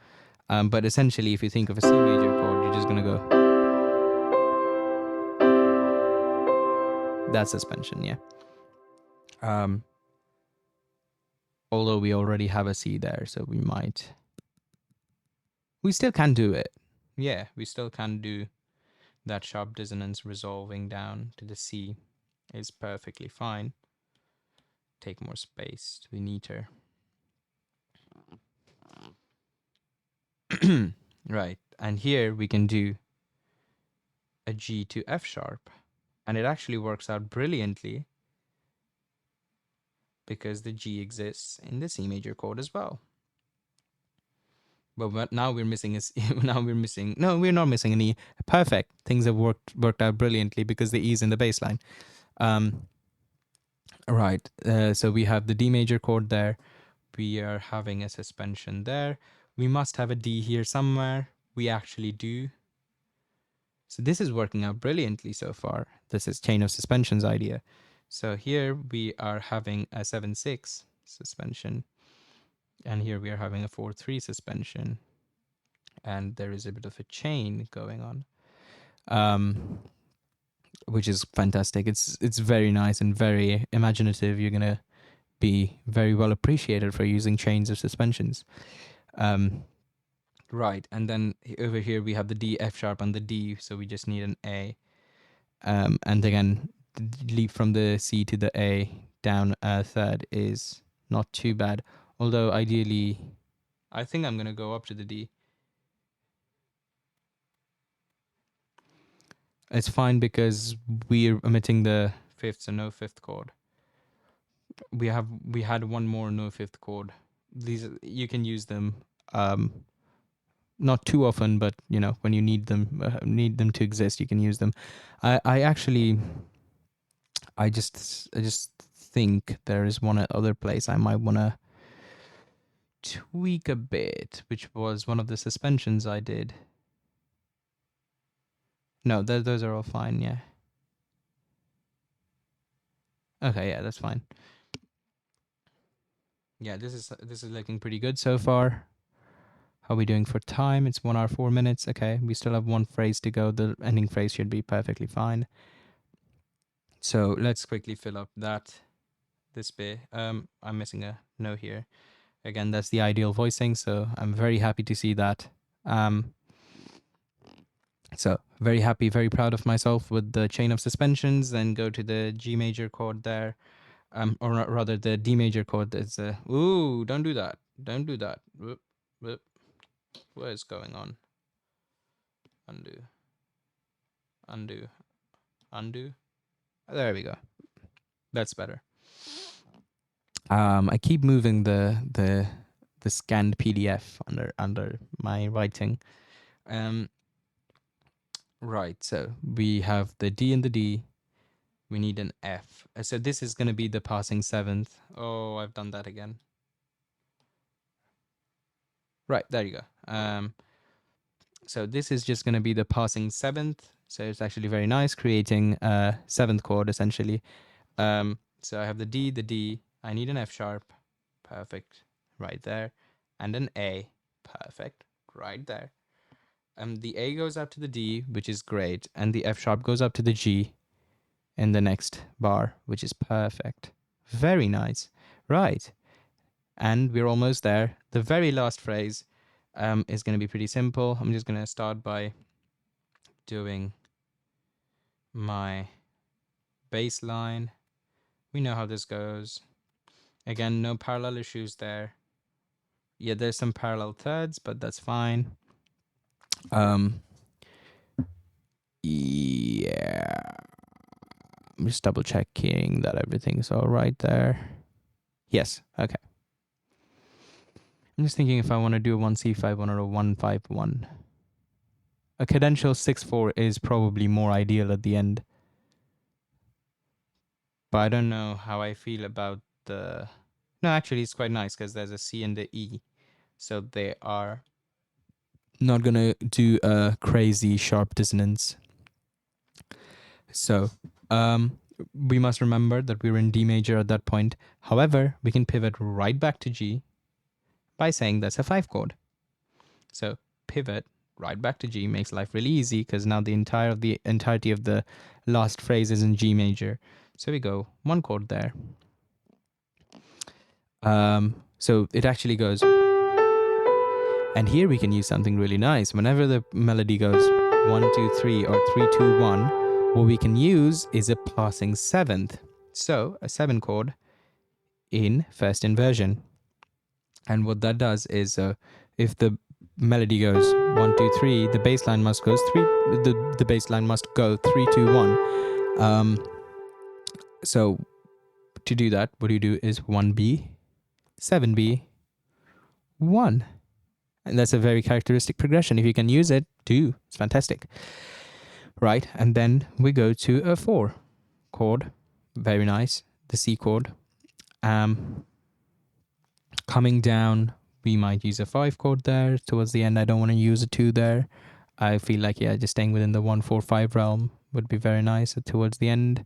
but essentially, if you think of a C major chord, you're just gonna go that suspension, yeah. Although we already have a C there, so we still can do it. Yeah, we still can do that sharp dissonance resolving down to the C is perfectly fine. Take more space to be neater. Right, and here we can do a G to F sharp, and it actually works out brilliantly because the G exists in the C major chord as well. But now we're missing no, we're not missing an E. Perfect. Things have worked out brilliantly because the E is in the bass line. Right, so we have the D major chord there. We are having a suspension there. We must have a D here somewhere. We actually do. So this is working out brilliantly so far. This is chain of suspensions idea. So here we are having a 7/6 suspension. And here we are having a 4/3 suspension. And there is a bit of a chain going on, which is fantastic. It's very nice and very imaginative. You're going to be very well appreciated for using chains of suspensions. Right, and then over here we have the D, F sharp, and the D, so we just need an A. And again, the leap from the C to the A down a third is not too bad. Although ideally, I think I'm going to go up to the D. It's fine because we're omitting the fifth, so no fifth chord. We had one more no fifth chord. These you can use them not too often, but you know, when you need them to exist, you can use them. I actually, I just think there is one other place I might want to tweak a bit, which was one of the suspensions I did. No, those are all fine. Yeah. Okay. Yeah, that's fine. Yeah, this is looking pretty good so far. How are we doing for time? It's 1 hour 4 minutes. Okay, we still have one phrase to go. The ending phrase should be perfectly fine. So let's quickly fill up this bit. I'm missing a note here. Again, that's the ideal voicing, so I'm very happy to see that. So very happy, very proud of myself with the chain of suspensions. Then go to the G major chord there, or rather the D major chord. Is ooh, don't do that, don't do that. Whoop, whoop. What is going on? Undo, undo, undo. There we go. That's better. I keep moving the scanned PDF under my writing. Right. So we have the D and the D. We need an F. So this is going to be the passing seventh. Oh, I've done that again. Right. There you go. So this is just going to be the passing seventh. So it's actually very nice, creating a seventh chord essentially. So I have the D. I need an F sharp. Perfect. Right there. And an A. Perfect. Right there. The A goes up to the D, which is great. And the F sharp goes up to the G in the next bar, which is perfect. Very nice. Right. And we're almost there. The very last phrase is going to be pretty simple. I'm just going to start by doing my bass line. We know how this goes. Again, no parallel issues there. Yeah, there's some parallel thirds, but that's fine. Yeah. I'm just double checking that everything's all right there. Yes. Okay. I'm just thinking if I want to do a 1C5 or a 151. A cadential 6/4 is probably more ideal at the end. But I don't know how I feel about the... No, actually, it's quite nice because there's a C and the E. So they are not going to do a crazy sharp dissonance. So we must remember that we're in D major at that point. However, we can pivot right back to G by saying that's a 5 chord. So pivot right back to G makes life really easy because now the entirety of the last phrase is in G major. So we go one chord there. So it actually goes, and here we can use something really nice. Whenever the melody goes 1 2 3 or 3 2 1, what we can use is a passing seventh. So a 7 chord in first inversion. And what that does is if the melody goes 1 2 3, the bass line must go 3. The bass line must go 3 2 1. So to do that, what you do is 1B, 7B, 1. And that's a very characteristic progression. If you can use it, do. It's fantastic. Right, and then we go to a 4 chord. Very nice. The C chord. Coming down, we might use a 5 chord there. Towards the end, I don't want to use a 2 there. I feel like, yeah, just staying within the 1 4 5 realm would be very nice towards the end.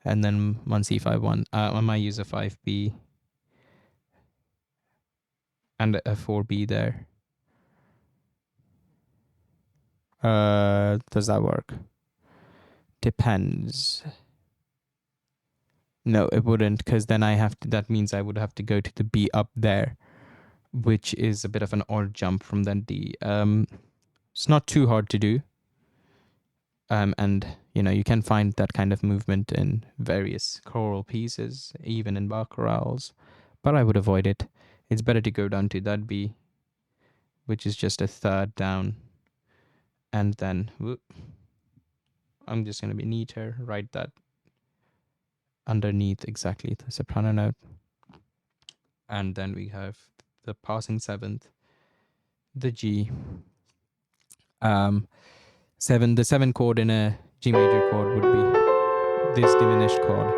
And then 1C5 1. I might use a 5B and a 4B there. Does that work? Depends. No, it wouldn't, because then that means I would have to go to the B up there, which is a bit of an odd jump from that D. It's not too hard to do. And you can find that kind of movement in various choral pieces, even in Bach chorales, but I would avoid it. It's better to go down to that B, which is just a third down, and then I'm just going to be neater, write that underneath exactly the soprano note, and then we have the passing seventh, the G. 7, the 7 chord in a G major chord would be this diminished chord.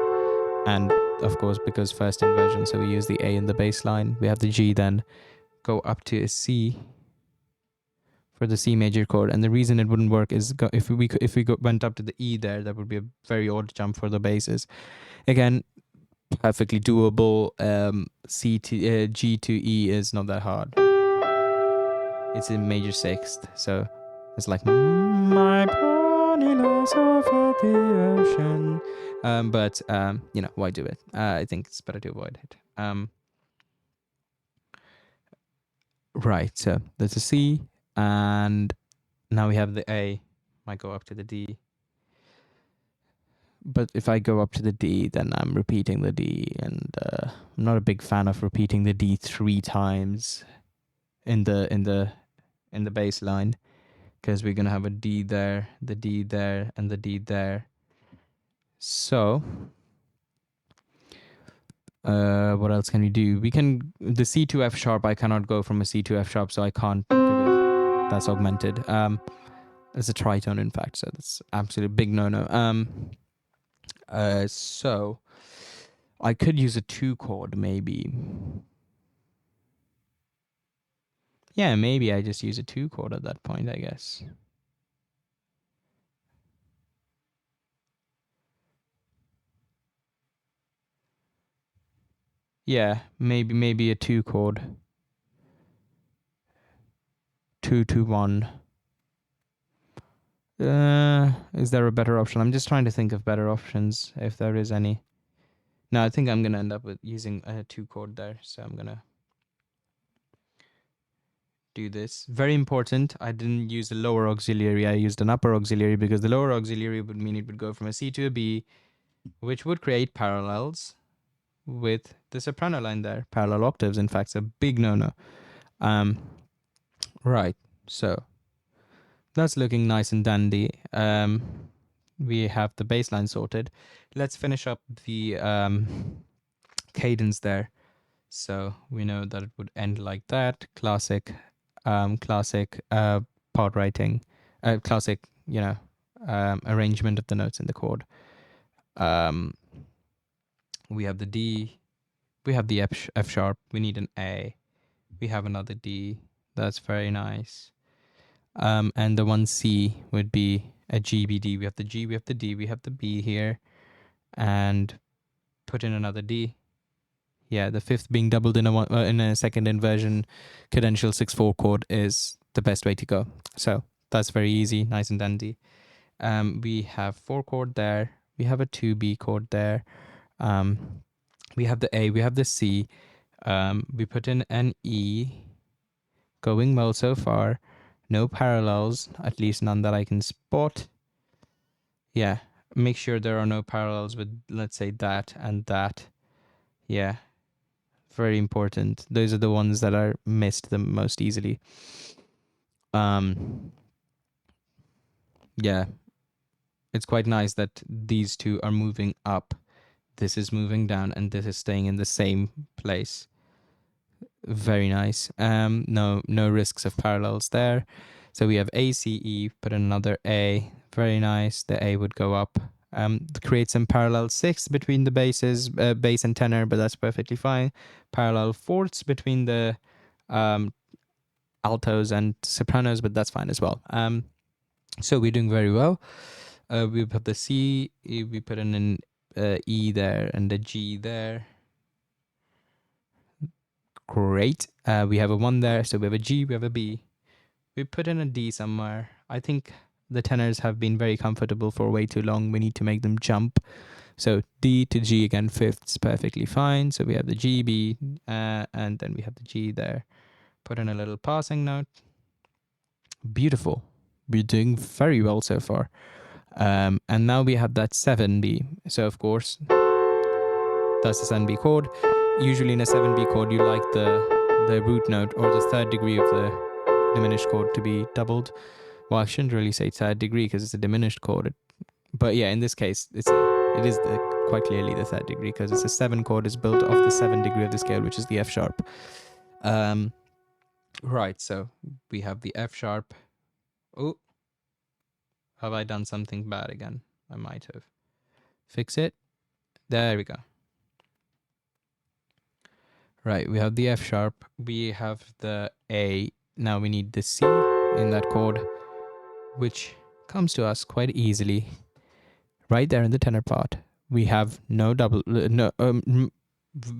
And of course, because first inversion, so we use the A in the bass line. We have the G, then go up to a C for the C major chord. And the reason it wouldn't work is if we went up to the E there, that would be a very odd jump for the basses. Again, perfectly doable. G to E is not that hard. It's in major sixth, so it's like my pony lies over the ocean. But why do it? I think it's better to avoid it. Right, so there's a C, and now we have the A. Might go up to the D. But if I go up to the D, then I'm repeating the D, and I'm not a big fan of repeating the D 3 times in the bass line, because we're gonna have a D there, the D there, and the D there. So what else can we do? We can, the C to F sharp, I cannot go from a C to F sharp, so I can't, because that's augmented. It's a tritone, in fact, so that's absolute big no-no. So I could use a 2 chord, maybe. Yeah, maybe I just use a 2 chord at that point, I guess. Yeah, maybe a 2 chord. 2 to 1. Is there a better option? I'm just trying to think of better options, if there is any. No, I think I'm gonna end up with using a 2 chord there, so I'm gonna do this. Very important, I didn't use the lower auxiliary, I used an upper auxiliary, because the lower auxiliary would mean it would go from a C to a B, which would create parallels with the soprano line there. Parallel octaves, in fact, it's a big no-no. Right, so that's looking nice and dandy. We have the bass line sorted. Let's finish up the cadence there. So we know that it would end like that. Classic part writing, classic, arrangement of the notes in the chord. We have the D, we have the F sharp, we need an A, we have another D, that's very nice. And the one C would be a G, B, D. We have the G, we have the D, we have the B here, and put in another D. Yeah, the fifth being doubled in a second inversion cadential 6/4 chord is the best way to go. So that's very easy, nice and dandy. We have 4 chord there. We have a 2B chord there. We have the A, we have the C. We put in an E. Going well so far. No parallels, at least none that I can spot. Yeah, make sure there are no parallels with, let's say, that and that. Yeah, very important. Those are the ones that are missed the most easily. Yeah, it's quite nice that these two are moving up. This is moving down, and this is staying in the same place. Very nice. No risks of parallels there. So we have A, C, E, put in another A. Very nice. The A would go up. Create some parallel sixths between the basses, bass and tenor, but that's perfectly fine. Parallel fourths between the altos and sopranos, but that's fine as well. So we're doing very well. We put the C, we put in an E there and the G there. Great. We have a 1 there, so we have a G, we have a B. We put in a D somewhere. I think the tenors have been very comfortable for way too long. We need to make them jump. So D to G again, fifths, perfectly fine. So we have the G, B, and then we have the G there. Put in a little passing note. Beautiful. We're doing very well so far. And now we have that 7B. So of course, that's the 7B chord. Usually in a 7B chord, you like the root note or the third degree of the diminished chord to be doubled. Well, I shouldn't really say third degree because it's a diminished chord. But yeah, in this case, it is quite clearly the third degree, because it's a 7 chord is built off the 7th degree of the scale, which is the F sharp. Right, so we have the F sharp. Oh, have I done something bad again? I might have. Fix it. There we go. Right, we have the F sharp. We have the A. Now we need the C in that chord, which comes to us quite easily. Right there in the tenor part, we have no double. No,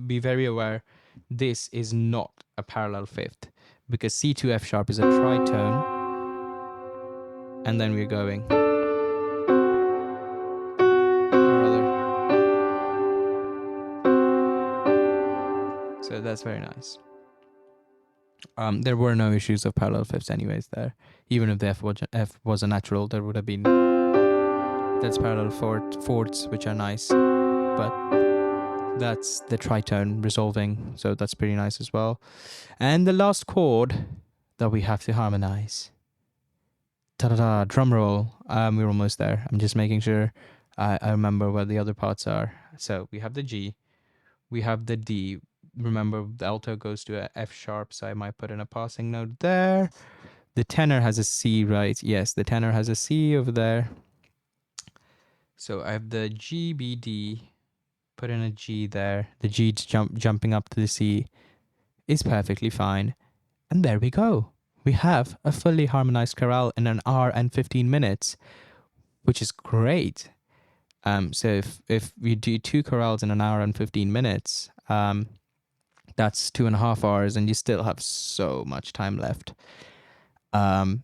be very aware. This is not a parallel fifth because C to F sharp is a tritone, and then we're going. Or rather, so that's very nice. There were no issues of parallel fifths anyways there. Even if the F was a natural, there would have been that's parallel fourths, which are nice, but that's the tritone resolving, so that's pretty nice as well. And the last chord that we have to harmonize. Ta-da-da, drum roll. We're almost there. I'm just making sure I remember where the other parts are. So we have the G, we have the D. Remember, the alto goes to a F sharp, so I might put in a passing note there. The tenor has a C, right? Yes, the tenor has a C over there. So I have the G, B, D, put in a G there. The G jumping up to the C is perfectly fine. And there we go. We have a fully harmonized chorale in an hour and 15 minutes, which is great. So if we do 2 chorales in an hour and 15 minutes, that's 2.5 hours, and you still have so much time left to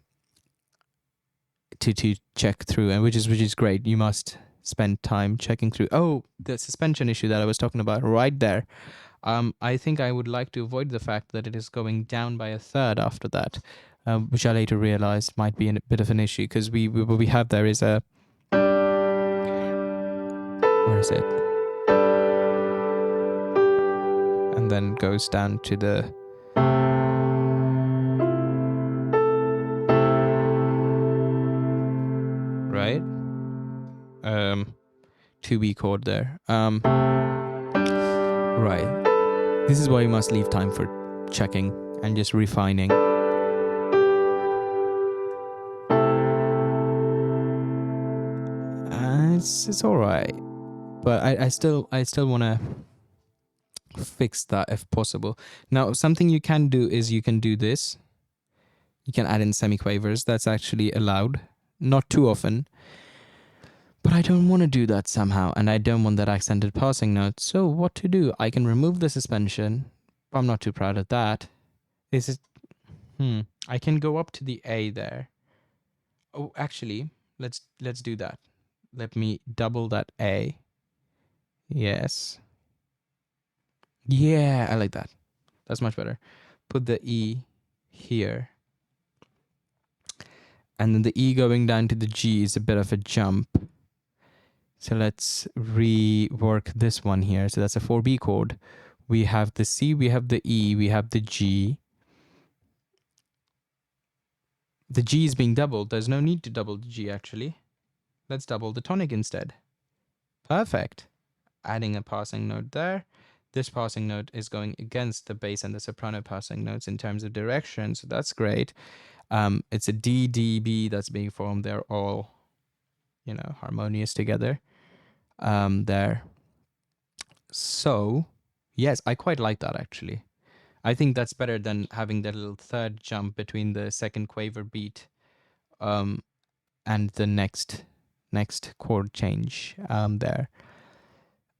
check through, and which is great. You must spend time checking through. Oh, the suspension issue that I was talking about right there. I think I would like to avoid the fact that it is going down by a third after that, which I later realized might be a bit of an issue because what we have there is a, where is it? And then goes down to the, right? 2B chord there. Right. This is why you must leave time for checking and just refining. It's all right, but I still want to fix that if possible. Now, something you can do is you can do this. You can add in semiquavers. That's actually allowed. Not too often. But I don't want to do that somehow, and I don't want that accented passing note. So what to do? I can remove the suspension. I'm not too proud of that. Is it? I can go up to the A there. Oh, actually, let's do that. Let me double that A. Yes. Yeah, I like that. That's much better. Put the E here. And then the E going down to the G is a bit of a jump. So let's rework this one here. So that's a 4B chord. We have the C, we have the E, we have the G. The G is being doubled. There's no need to double the G actually. Let's double the tonic instead. Perfect. Adding a passing note there. This passing note is going against the bass and the soprano passing notes in terms of direction, so that's great. It's a D, D, B that's being formed. They're all, harmonious together there. So, yes, I quite like that actually. I think that's better than having that little third jump between the second quaver beat and the next chord change there.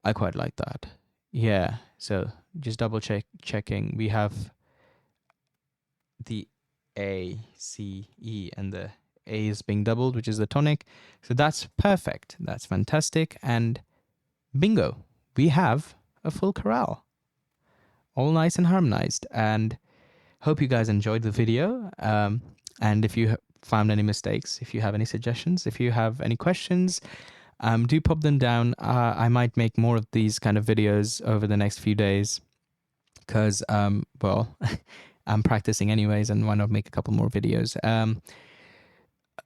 I quite like that. Yeah, so just double checking. We have the A, C, E, and the A is being doubled, which is the tonic. So that's perfect. That's fantastic. And bingo, we have a full chorale. All nice and harmonized. And hope you guys enjoyed the video. And if you found any mistakes, if you have any suggestions, if you have any questions, do pop them down. I might make more of these kind of videos over the next few days because, well, I'm practicing anyways, and why not make a couple more videos?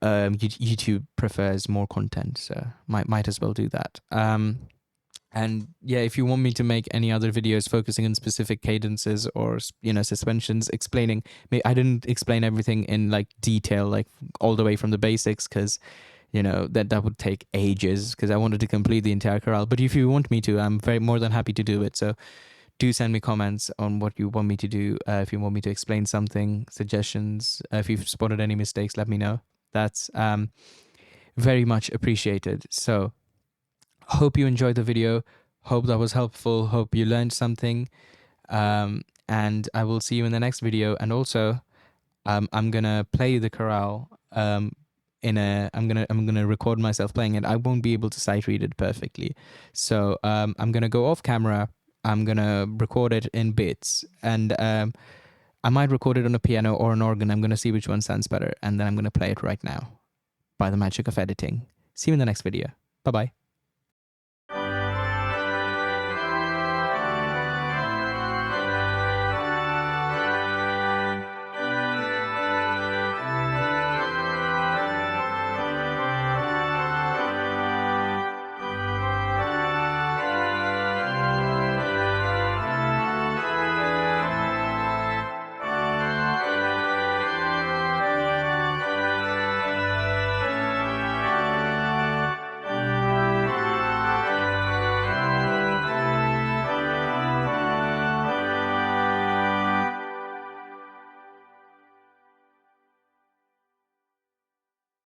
YouTube prefers more content, so might as well do that. And yeah, if you want me to make any other videos focusing on specific cadences or suspensions, explaining, I didn't explain everything in like detail, like all the way from the basics, because that would take ages, because I wanted to complete the entire chorale. But if you want me to, I'm very more than happy to do it. So do send me comments on what you want me to do. If you want me to explain something, suggestions, if you've spotted any mistakes, let me know. That's very much appreciated. So hope you enjoyed the video. Hope that was helpful. Hope you learned something. And I will see you in the next video. And also, I'm gonna play the chorale. I'm gonna record myself playing it. I won't be able to sight read it perfectly, so I'm gonna go off camera. I'm gonna record it in bits, and I might record it on a piano or an organ. I'm gonna see which one sounds better, and then I'm gonna play it right now by the magic of editing. See you in the next video. Bye bye.